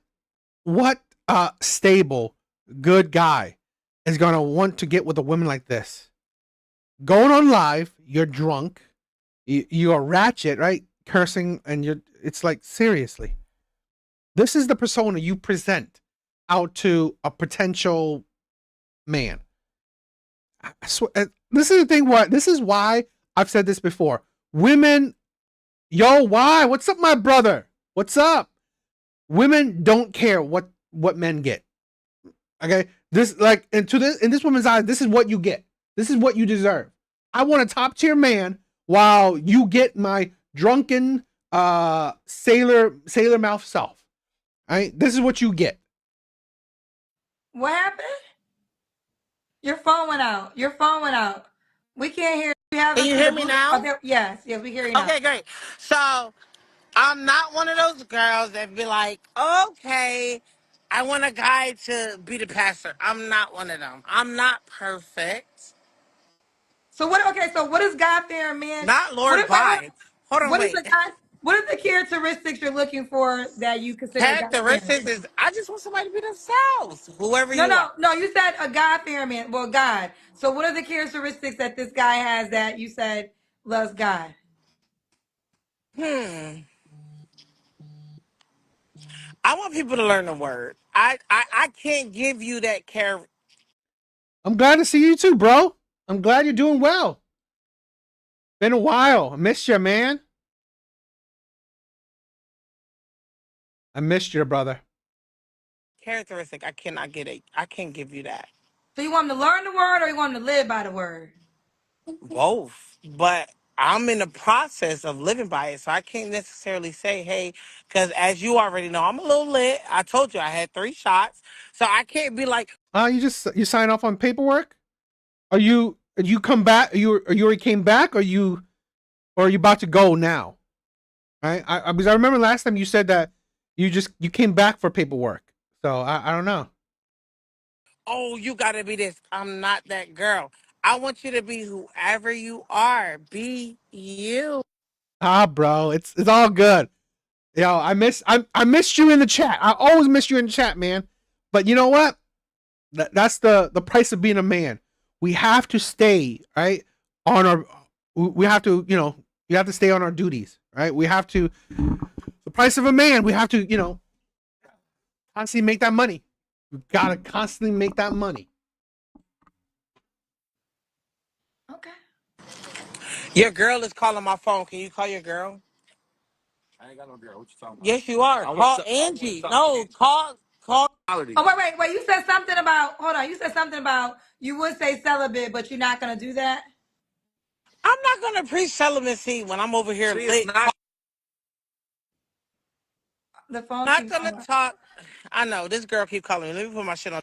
stable good guy is gonna want to get with a woman like this? Going on live, you're drunk, you're ratchet, right? Cursing, and it's like, seriously. This is the persona you present out to a potential man. I swear, this is the thing. This is why I've said this before. Women, yo, why? What's up, my brother? What's up? Women don't care what men get. Okay, this like in this woman's eyes, this is what you get. This is what you deserve. I want a top tier man, while you get my drunken sailor mouth self. All right, this is what you get. What happened? Your phone went out. Your phone went out. We can't hear you. Have Can us you through the hear me blue. now? Okay, yes, we hear you now. Okay, great. So I'm not one of those girls that be like, okay, I want a guy to be the pastor. I'm not one of them. I'm not perfect. So what? Okay, so what is God fearing man? Not What Lord if I? Vibe. Hold on, What is wait. the God? What are the characteristics you're looking for that you consider God fearing? Characteristics is I just want somebody to be themselves. Whoever No, you no, are. no. You said a God fearing man. Well, God. So what are the characteristics that this guy has that you said loves God? I want people to learn the word. I can't give you that care. I'm glad to see you too, bro. I'm glad you're doing well. Been a while. I missed you, man. I missed you, brother. Characteristic. I cannot get it. I can't give you that. So you want him to learn the word, or you want him to live by the word? Both. But I'm in the process of living by it, so I can't necessarily say, hey, because as you already know, I'm a little lit. I told you I had 3 shots, so I can't be like, you sign off on paperwork? You come back? You already came back? Or are you about to go now? Right? Because I remember last time you said that you came back for paperwork. So I don't know. oh, you gotta be this. I'm not that girl. I want you to be whoever you are. Be you. Bro, it's all good. Yo, I missed you in the chat. I always miss you in the chat, man. But you know what? That's the price of being a man. We have to stay right on our. We have to we have to stay on our duties, right? We have to. The price of a man. We have to constantly make that money. We gotta constantly make that money. Okay. Your girl is calling my phone. Can you call your girl? I ain't got no girl. What you talking about? Yes, you are. Call Angie. No, call. Oh, wait. You said something about, hold on. You said something about you would say celibate, but you're not going to do that? I'm not gonna preach celibacy when I'm over here She is lit. not. The phone Not keeps gonna going. talk. I know this girl keep calling me. Let me put my shit on.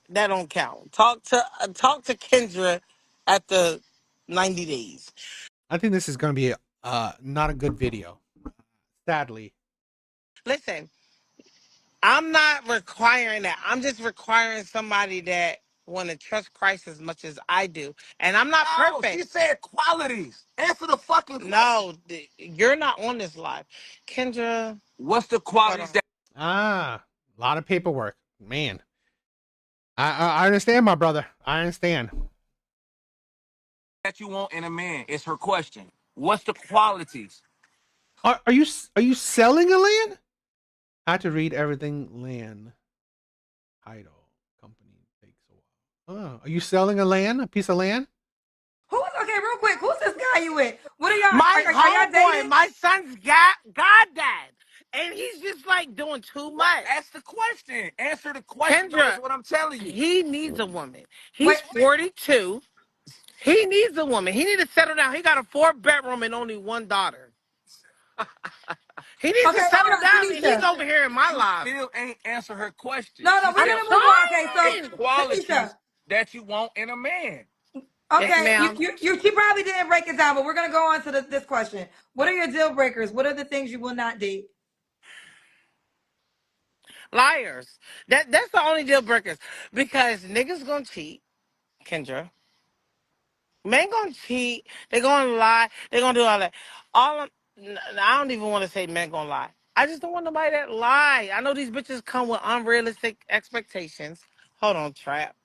That don't count. Talk to Kendra at the 90 days. I think this is gonna be not a good video. Sadly. Listen, I'm not requiring that. I'm just requiring somebody that want to trust Christ as much as I do. And I'm not perfect. She said qualities. Answer the fucking question. No, you're not on this live. Kendra, What's the qualities that A lot of paperwork, man. I understand, my brother. I understand. you want in a man? Is her question. What's the qualities? Are you selling a land? I had to read everything. Land title company takes a while. Oh, are you selling a piece of land? Okay, real quick. Who's this guy you with? What are y'all, my are y'all homeboy, dating? my son's goddad. And he's just like doing too much. Ask the question. Answer the question. Kendra, That's what I'm telling you. he needs a woman. Wait, He's 42. He needs a woman. He needs to settle down. He got a 4-bedroom and only 1 daughter. He needs to okay, settle hold on, down, and he's Tanisha. over here in my life. Still ain't answer her question. No, She we're said I'm going to move on. Okay, so, trying. qualities Tanisha. that you want in a man. Yes, Okay, ma'am. she probably didn't break it down, but we're going to go on to this question. What are your deal breakers? What are the things you will not date? Liars. That's the only deal breakers. Because niggas gonna cheat, Kendra. Men gonna cheat. They gonna lie. They gonna do all that. I don't even want to say men gonna lie. I just don't want nobody that lie. I know these bitches come with unrealistic expectations. Hold on, Trap.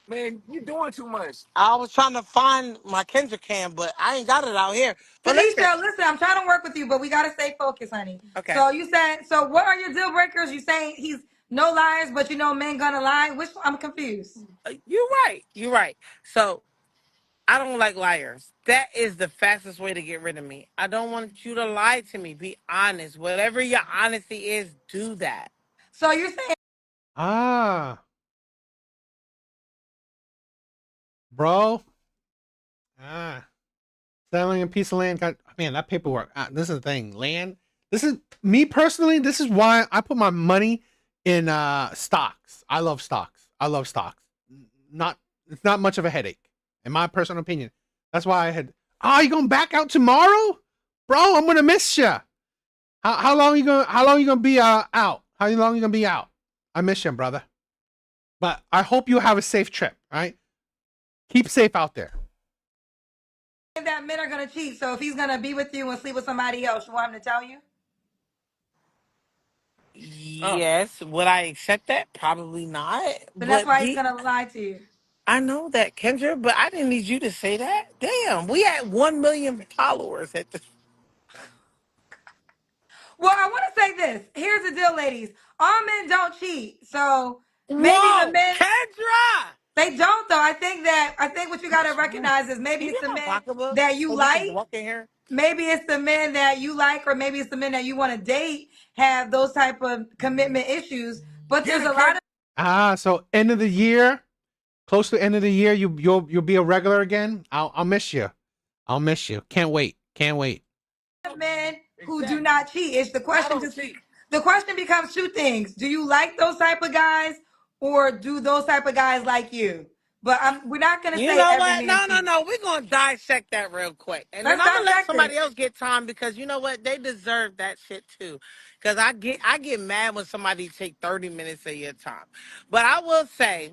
Man, you doing too much. I was trying to find my Kendra cam, but I ain't got it out here. But listen. Tanisha, listen, I'm trying to work with you, but we got to stay focused, honey. Okay. So you said, so what are your deal breakers? You saying he's no liars, but you know men gonna lie? Which I'm confused. You're right. You're right. So I don't like liars. That is the fastest way to get rid of me. I don't want you to lie to me. Be honest. Whatever your honesty is, do that. So you're saying Ah, bro. Selling a piece of land. Man, that paperwork. This is the thing. Land. This is me personally. This is why I put my money in stocks. I love stocks. Not it's not much of a headache, in my personal opinion. That's why I had. Oh, you gonna back out tomorrow, bro? I'm gonna miss you. How long you gonna be out? How long you gonna be out? I miss you, brother. But I hope you have a safe trip. Right? Keep safe out there. that men are gonna cheat. So if he's gonna be with you and sleep with somebody else, you want him to tell you? Yes. Would I accept that? Probably not. But that's But why he's gonna lie to you. I know that, Kendra, but I didn't need you to say that. Damn, we had 1 million followers at the. Well, I want to say this. Here's the deal, ladies. All men don't cheat. So maybe the Whoa, men Kendra! they don't though. I think what you gotta recognize is maybe You it's get the my men pocketbook that you so we can like. walk in here? Maybe it's the men that you like, or maybe it's the men that you want to date have those type of commitment issues. But Get there's it, a lot Kendra. of So end of the year, close to end of the year, you'll be a regular again. I'll miss you. I'll miss you. Can't wait. Can't wait. Men who do not cheat. It's the question. The question becomes two things: do you like those type of guys, or do those type of guys like you? But we're not gonna You say know every what? man No, no, cheats. no. We're gonna dissect that real quick, and then Let's I'm gonna let dissect somebody it. else get time because you know what? They deserve that shit too. Because I get mad when somebody take 30 minutes of your time. But I will say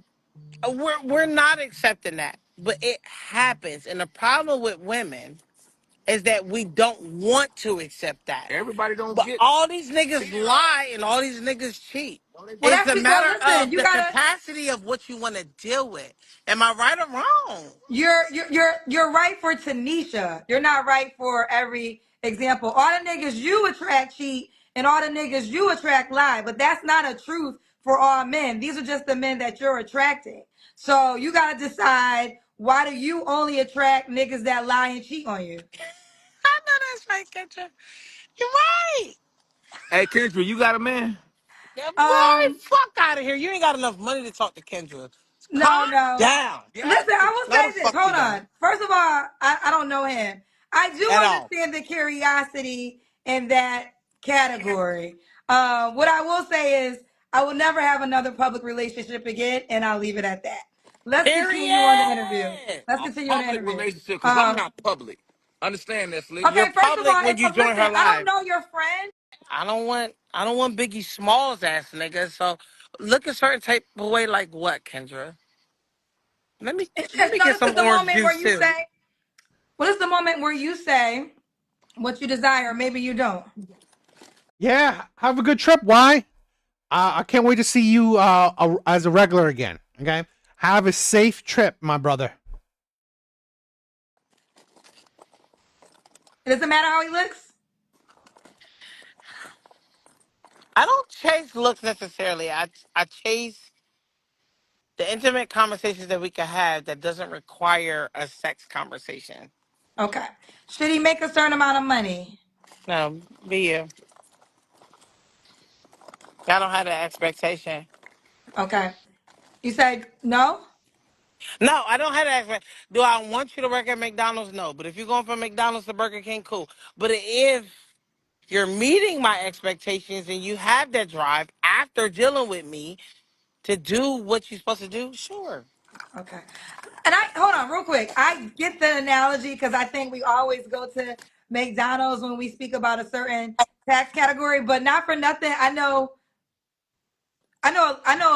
we're not accepting that, but it happens, and the problem with women is that we don't want to accept that. Everybody don't But get. all these niggas lie and all these niggas cheat. Well, It's that's a because matter listen, of you the gotta. capacity of what you want to deal with. Am I right or wrong? You're right for Tanisha. You're not right for every example. All the niggas you attract cheat, and all the niggas you attract lie. But that's not a truth for all men. These are just the men that you're attracting. So you gotta decide, why do you only attract niggas that lie and cheat on you? I know that's right, Kendra. You're right. Hey, Kendra, you got a man? Yeah, boy, Um, fuck out of here. You ain't got enough money to talk to Kendra. no, Calm no. down. Listen, I will No, the say this. fuck you Hold don't. on. First of all, I don't know him. I do At all. understand the curiosity in that category. What I will say is, I will never have another public relationship again, and I'll leave it at that. Let's continue on the interview. Period. Let's A continue on the public interview. relationship, because I'm Um, not public. Understand that, Slick? You're okay, first of public all, when you join listen, her I don't live. know your friend. I don't want Biggie Smalls ass nigga. So look a certain type of way like what, Kendra? Let me let me No, get this is some the orange moment where juice you too. say, well, this is the moment where you say what you desire. Maybe you don't. Yeah. Have a good trip. Why? I can't wait to see you as a regular again. Okay. Have a safe trip, my brother. It doesn't matter how he looks. I don't chase looks necessarily. I chase the intimate conversations that we can have that doesn't require a sex conversation. Okay. Should he make a certain amount of money? No, be you. I don't have that expectation. Okay. You said no? No, I don't have that expectation. Do I want you to work at McDonald's? No. But if you're going from McDonald's to Burger King, cool. But if you're meeting my expectations and you have that drive after dealing with me to do what you're supposed to do, sure. Okay. And I hold on real quick. I get the analogy because I think we always go to McDonald's when we speak about a certain tax category, but not for nothing. I know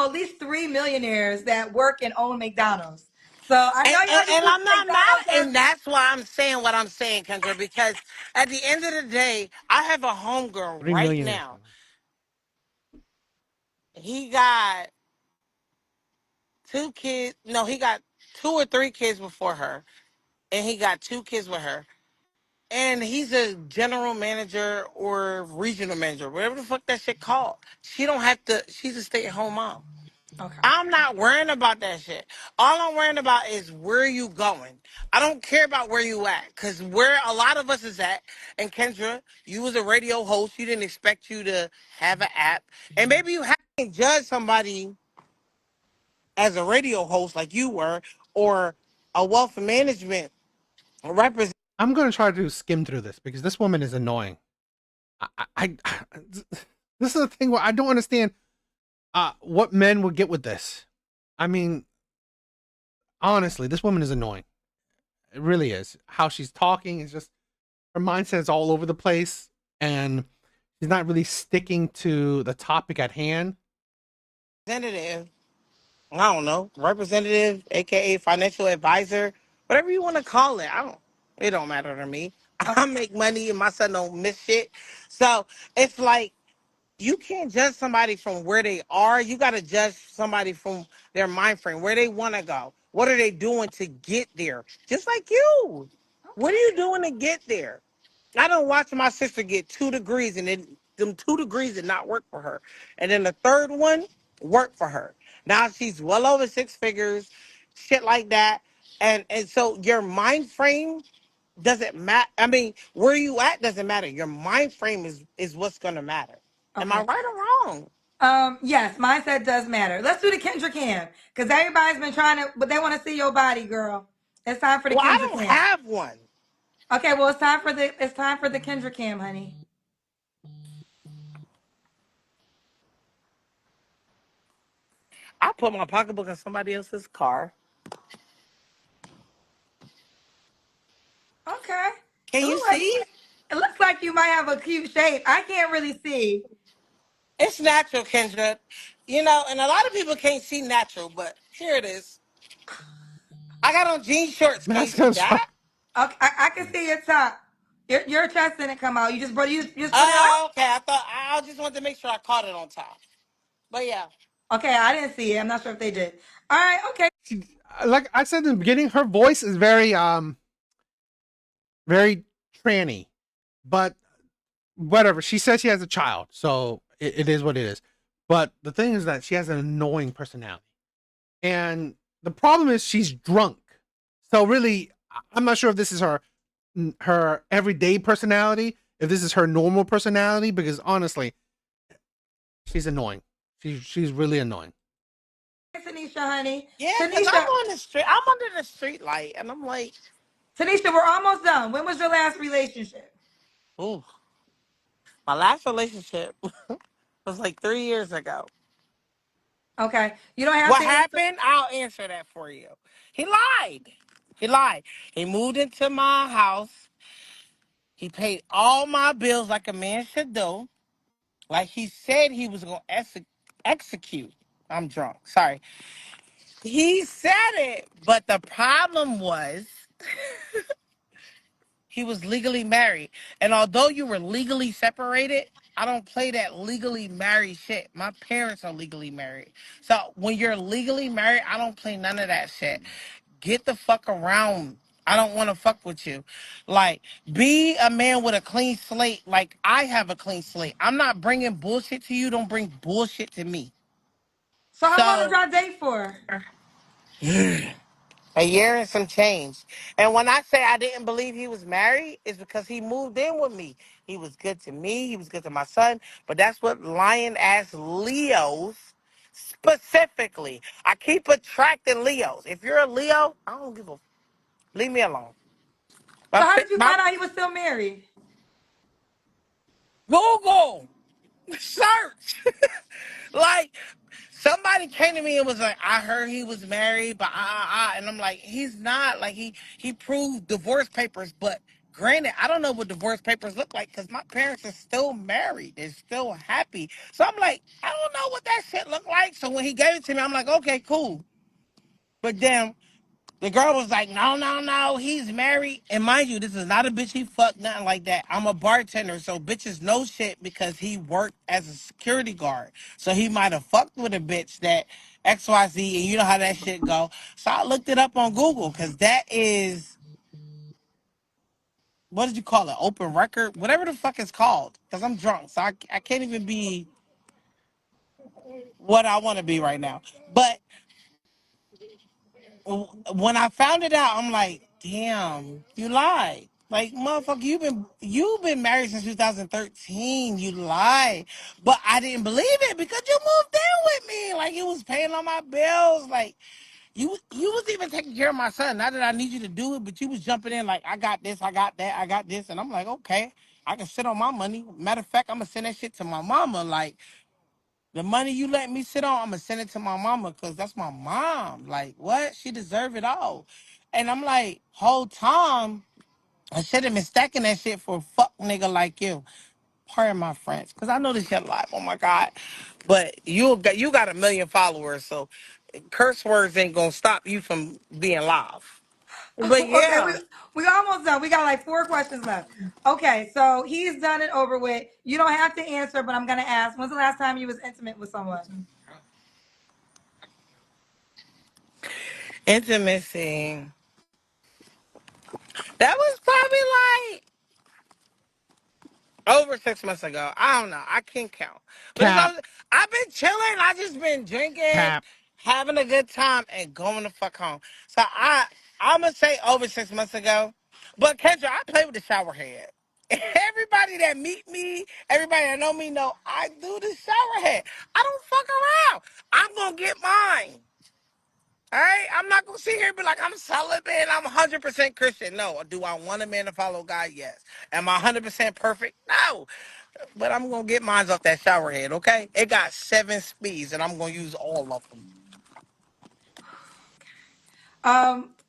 at least 3 millionaires that work and own McDonald's. So I And, know and, y'all and use I'm not McDonald's mad, as and that's why I'm saying what I'm saying, Kendra, because at the end of the day, I have a homegirl Three right millionaires. now. He got two kids. No, he got two or three kids before her, and he got two kids with her. And he's a general manager or regional manager, whatever the fuck that shit called. She don't have to. She's a stay-at-home mom. okay. I'm not worrying about that shit. All I'm worrying about is where you going. I don't care about where you at, cause where a lot of us is at. And Kendra, you was a radio host. You didn't expect you to have an app, and maybe you haven't judged somebody as a radio host like you were, or a wealth management representative. I'm gonna try to skim through this because this woman is annoying. This is the thing where I don't understand what men would get with this. I mean, honestly, this woman is annoying. It really is. How she's talking is just her mindset is all over the place, and she's not really sticking to the topic at hand. I don't know, representative, aka financial advisor, whatever you want to call it. It don't matter to me. Okay. I make money and my son don't miss shit. So it's like you can't judge somebody from where they are. You got to judge somebody from their mind frame, where they want to go. What are they doing to get there? Just like you. What are you doing to get there? I don't watch my sister get 2 degrees and then them 2 degrees did not work for her. And then the third one worked for her. Now she's well over 6 figures, shit like that. And so your mind frame doesn't matter. I mean, where you at doesn't matter. Your mind frame is what's gonna matter. Am I Okay. right or wrong? Yes, mindset does matter. Let's do the Kendra cam because everybody's been trying to, but they want to see your body, girl. It's time for the Well, I Kendra don't cam. have one. Okay, well it's time for the Kendra cam, honey. I put my pocketbook in somebody else's car. Okay. Can It you looks like see? it looks like you might have a cute shape. I can't really see. It's natural, Kendra. You know, and a lot of people can't see natural, but here it is. I got on jean shorts. Can you That's see gonna try. that? Okay, I can see your top. Your chest didn't come out. You just brought you just put it Oh, up. okay. I just wanted to make sure I caught it on top. But yeah. Okay, I didn't see it. I'm not sure if they did. All right, okay. Like I said in the beginning, her voice is very tranny, but whatever. She says she has a child, so it is what it is. But the thing is that she has an annoying personality, and the problem is she's drunk. So really, I'm not sure if this is her everyday personality, if this is her normal personality, because honestly, she's annoying. She's really annoying. Tanisha, honey. Yeah, because I'm Tanisha, on the street. I'm under the street light, and I'm like, Tanisha, we're almost done. When was your last relationship? ooh. My last relationship was like 3 years ago. Okay. You don't have What to answer. happened? I'll answer that for you. He lied. He lied. He moved into my house. He paid all my bills like a man should do. Like he said he was going to execute. I'm drunk. Sorry. He said it, but the problem was he was legally married. And although you were legally separated, I don't play that legally married shit. My parents are legally married. So when you're legally married, I don't play none of that shit. Get the fuck around. I don't want to fuck with you. Like, be a man with a clean slate. Like, I have a clean slate. I'm not bringing bullshit to you. Don't bring bullshit to me. So how long did So, y'all date for? a year and some change. And when I say I didn't believe he was married, it's because he moved in with me. He was good to me. He was good to my son. But that's what lion ass Leos specifically. I keep attracting Leos. If you're a Leo, I don't give a. Leave me alone. So My, how did you my find out he was still married? Google search. Like somebody came to me and was like, I heard he was married, but and I'm like, he's not. Like he proved divorce papers, but granted, I don't know what divorce papers look like because my parents are still married. They're still happy. So I'm like, I don't know what that shit look like. So when he gave it to me, I'm like, okay, cool. But then the girl was like, no, no, no, he's married. And mind you, this is not a bitch he fucked, nothing like that. I'm a bartender, so bitches know shit because he worked as a security guard. So he might have fucked with a bitch that XYZ, and you know how that shit go. So I looked it up on Google because that is, what did you call it? Open record? Whatever the fuck it's called. Because I'm drunk, so I can't even be what I want to be right now. But when I found it out, I'm like, damn, you lied. Like, motherfucker, you've been married since 2013. You lied, but I didn't believe it because you moved in with me. Like, you was paying all my bills. Like, you was even taking care of my son. Not that I need you to do it, but you was jumping in like, I got this, I got that, I got this, and I'm like, okay, I can sit on my money. Matter of fact, I'm gonna send that shit to my mama. Like. The money you let me sit on, I'm gonna send it to my mama because that's my mom. Like, what? She deserve it all. And I'm like, whole time, I should have been stacking that shit for a fuck nigga like you. Pardon my French, because I know this shit live. Oh my God. But you got a million followers, so curse words ain't gonna stop you from being live. But Okay, we yeah. we almost done. We got like 4 questions left. Okay, so he's done it over with. You don't have to answer, but I'm gonna ask. When's the last time you was intimate with someone? Intimacy. That was probably like over 6 months ago. I don't know. I can't count. But Cap, I've been chilling. I just been drinking, cap. having a good time, and going the fuck home. So I'm gonna say over 6 months ago. But Kendra, I play with the shower head. Everybody that meet me, everybody that know me know I do the shower head. I don't fuck around. I'm gonna get mine. All right, I'm not gonna sit here and be like I'm celibate. I'm 100% Christian. No, do I want a man to follow God? Yes. Am I 100% perfect? No. But I'm gonna get mine off that shower head. Okay, it got 7 speeds, and I'm gonna use all of them.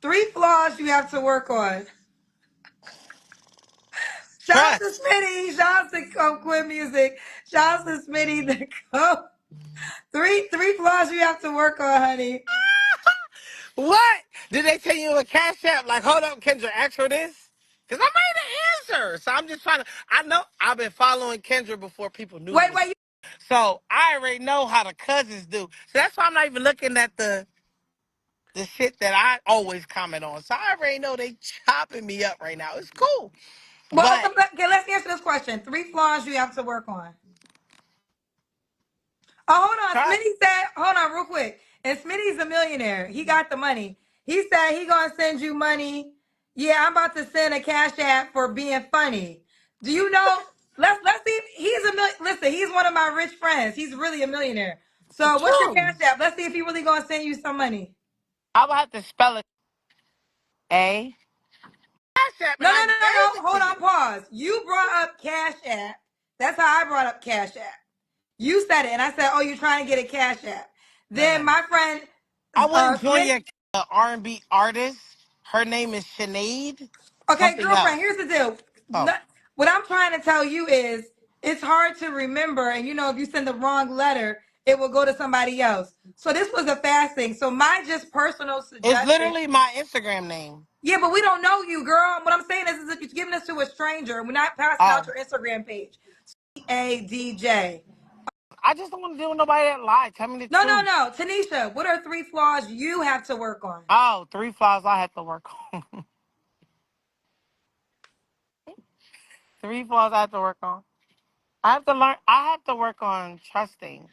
3 flaws you have to work on. Shout out to Trust. Smitty. Shout out to Quit Music. Shout out to Smitty. The Co. Three flaws you have to work on, honey. What? Did they tell you a cash app? Like, hold up, Kendra, ask for this? Because I made an answer. So I'm just trying to. I know I've been following Kendra before people knew Wait, me. wait. So I already know how the cousins do. So that's why I'm not even looking at the shit that I always comment on. So I already know they chopping me up right now. It's cool. Well, But okay, let's answer this question. 3 flaws you have to work on. Oh, hold on. trust. Smitty said, hold on real quick. And Smitty's a millionaire. He got the money. He said he gonna send you money. Yeah, I'm about to send a cash app for being funny. Do you know? Let's see. Listen, he's one of my rich friends. He's really a millionaire. So what's your True. cash app? Let's see if he really gonna send you some money. I would have to spell it A. Cash app, No, and I no, no, no, gave no. it to Hold on, you. pause. You brought up Cash App. That's how I brought up Cash App. You said it, and I said, "Oh, you're trying to get a Cash App." No, no, Then no. my friend I wouldn't join Smith. your R&B artist. Her name is Sinead. Okay, Something else. girlfriend. Here's the deal. Oh. What I'm trying to tell you is, it's hard to remember, and if you send the wrong letter, it will go to somebody else. So this was a fast thing. So my just personal It's suggestion. literally my Instagram name. Yeah, but we don't know you, girl. What I'm saying is that you're giving this to a stranger. We're not passing out Oh. your Instagram page. ADJ. I just don't want to deal with nobody that lied. Tell me the No, no, truth. no. Tanisha, what are 3 flaws you have to work on? Oh, 3 flaws I have to work on. 3 flaws I have to work on. I have to work on trusting.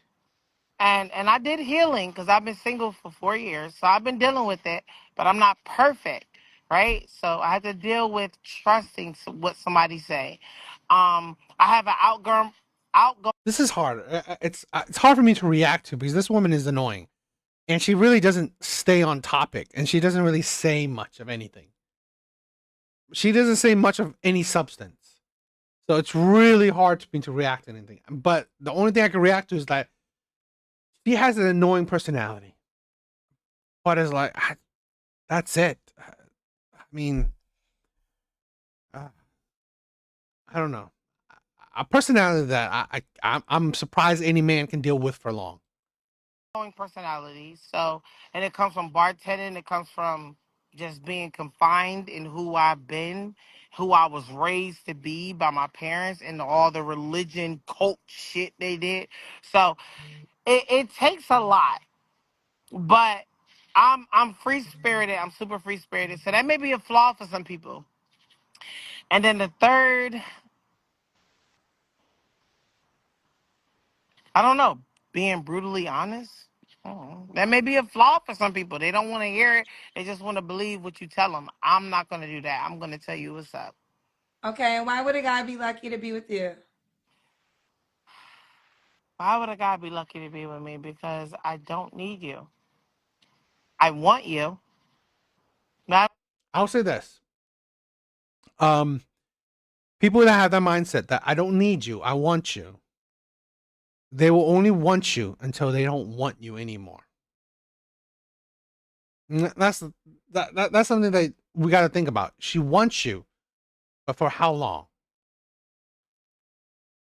And I did healing because I've been single for 4 years. So I've been dealing with it, but I'm not perfect, right? So I have to deal with trusting what somebody say. I have an outgoing. This is hard. It's hard for me to react to because this woman is annoying, and she really doesn't stay on topic, and she doesn't really say much of anything. She doesn't say much of any substance, so it's really hard for me to react to anything. But the only thing I can react to is that she has an annoying personality, but it's like that's it. I mean, uh, I don't know. A personality that I'm surprised any man can deal with for long. Personality. So, and it comes from bartending. It comes from just being confined in who I've been, who I was raised to be by my parents, and all the religion cult shit they did. So, it takes a lot, but I'm free spirited. I'm super free spirited. So that may be a flaw for some people. And then the third, I don't know, being brutally honest. That may be a flaw for some people. They don't want to hear it. They just want to believe what you tell them. I'm not going to do that. I'm going to tell you what's up. Okay, and why would a guy be lucky to be with you? Why would a guy be lucky to be with me? Because I don't need you. I want you. Not I'll say this. Um, People that have that mindset that I don't need you, I want you. They will only want you until they don't want you anymore. That's that's something that we got to think about. She wants you, but for how long?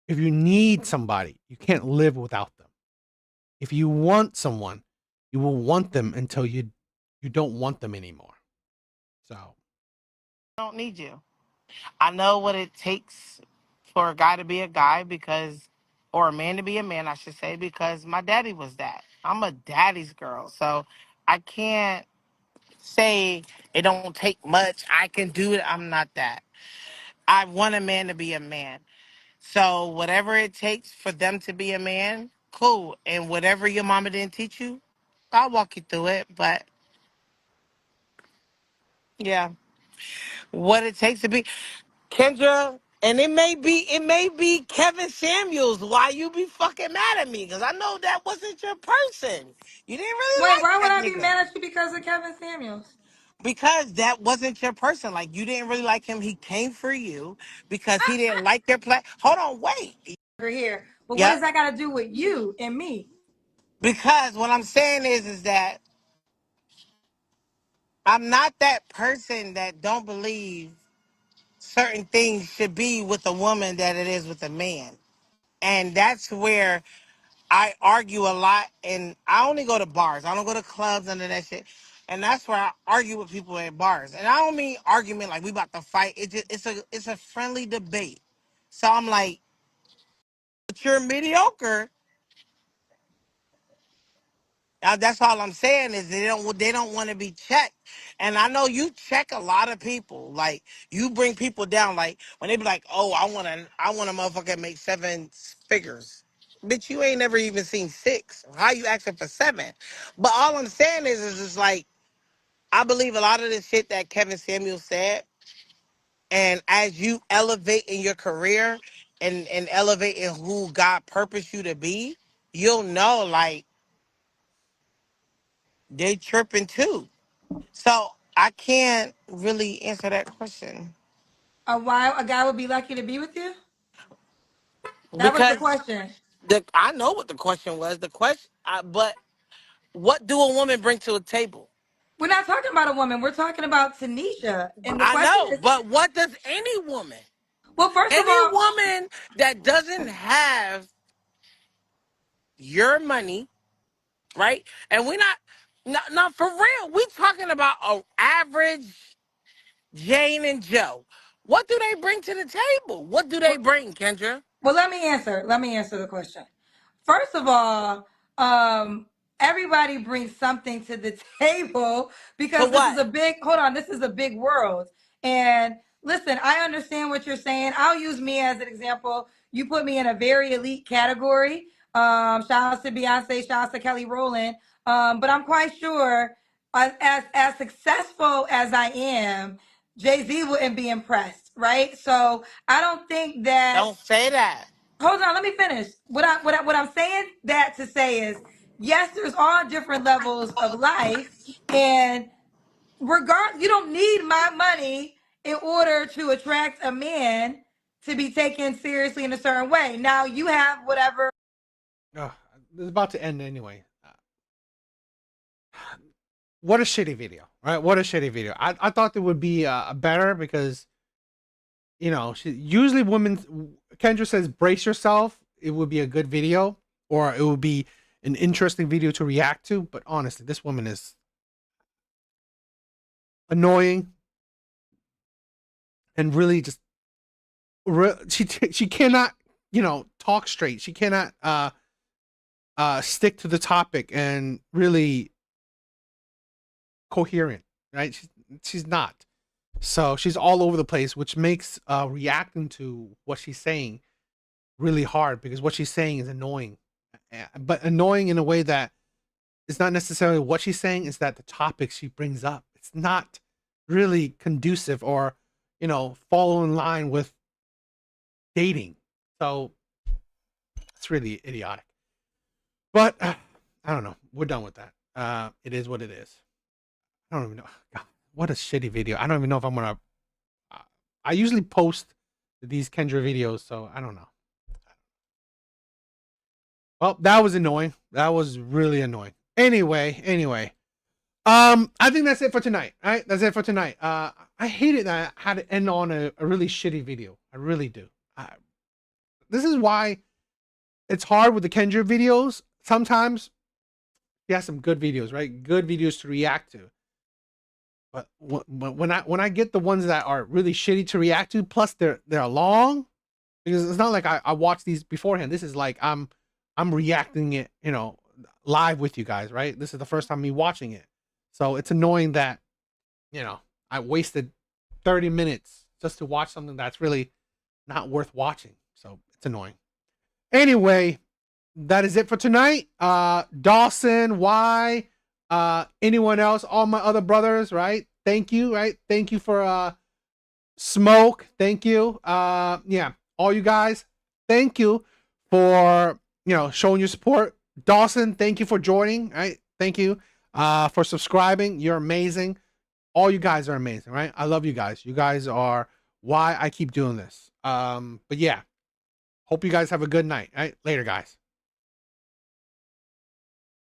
If you need somebody, you can't live without them. If you want someone, you will want them until you don't want them anymore. So, I don't need you. I know what it takes for a guy to be a guy because, or a man to be a man, I should say, because my daddy was that. I'm a daddy's girl. So I can't say it don't take much. I can do it. I'm not that. I want a man to be a man. So whatever it takes for them to be a man, cool. And whatever your mama didn't teach you, I'll walk you through it. But yeah, what it takes to be Kendra. And it may be Kevin Samuels why you be fucking mad at me, because I know that wasn't your person. You didn't really Wait, like why would that I be nigga. mad at you because of Kevin Samuels? Because that wasn't your person. Like, you didn't really like him. He came for you because he didn't like your play. Hold on, wait. Over here. But what does Yep. that got to do with you and me? Because what I'm saying is that I'm not that person that don't believe certain things should be with a woman that it is with a man. And that's where I argue a lot, and I only go to bars. I don't go to clubs, none of that shit. And that's where I argue with people at bars. And I don't mean argument like we about to fight. It's a friendly debate. So I'm like, but you're mediocre. That's all I'm saying is they don't want to be checked. And I know you check a lot of people. Like, you bring people down. Like, when they be like, "Oh, I want a motherfucker that make seven figures." Bitch, you ain't never even seen six. How you asking for seven? But all I'm saying is like, I believe a lot of the shit that Kevin Samuel said. And as you elevate in your career and elevate in who God purposed you to be, you'll know like they tripping too. So I can't really answer that question Why a guy would be lucky to be with you? That was the because question. I know what the question was. But what do a woman bring to a table? We're not talking about a woman. We're talking about Tanisha. And the I question know, is, but what does any woman, well, first of any all, woman that doesn't have your money, right? And we're not for real. We talking about a average Jane and Joe. What do they bring to the table? What do they bring, Kendra? well, let me answer. Let me answer the question. First of all, everybody brings something to the table To because this is what? a big, hold on, this is a big world. And listen, I understand what you're saying. I'll use me as an example. You put me in a very elite category. Shout out to Beyonce, shout out to Kelly Rowland. But I'm quite sure as successful as I am, Jay-Z wouldn't be impressed, right? So I don't think that Don't say that. hold on, let me finish. What I'm saying that to say is, yes, there's all different levels of life, and you don't need my money in order to attract a man to be taken seriously in a certain way. Now you have whatever. Ugh, it's about to end anyway. What a shitty video, right? What a shitty video. I thought it would be better because, usually women, Kendra says, brace yourself. It would be a good video or it would be an interesting video to react to. But honestly, this woman is annoying and really just, she cannot, talk straight. She cannot stick to the topic and really coherent, right? She's not. So she's all over the place, which makes reacting to what she's saying really hard because what she's saying is annoying, but annoying in a way that it's not necessarily what she's saying, is that the topic she brings up, it's not really conducive or, follow in line with dating. So it's really idiotic. But I don't know. We're done with that. It is what it is. I don't even know. God, what a shitty video. I don't even know if I'm gonna. I usually post these Kendra videos, so I don't know. Well, that was annoying. That was really annoying. Anyway. I think that's it for tonight. All right, that's it for tonight. I hated that I had to end on a really shitty video. I really do. This is why it's hard with the Kendra videos. Sometimes he has some good videos, right? Good videos to react to. But when I get the ones that are really shitty to react to, plus they're long, because it's not like I watched these beforehand. This is like I'm reacting it, live with you guys, right? This is the first time me watching it. So it's annoying that, I wasted 30 minutes just to watch something that's really not worth watching. So it's annoying. Anyway, that is it for tonight. Dawson, why? Anyone else, all my other brothers, right? Thank you, right? Thank you for Smoke, thank you. Yeah, all you guys, thank you for, you know, showing your support. Dawson, thank you for joining. Right, thank you for subscribing. You're amazing. All you guys are amazing, right? I love you guys. You guys are why I keep doing this. But yeah, hope you guys have a good night. Right, later, guys.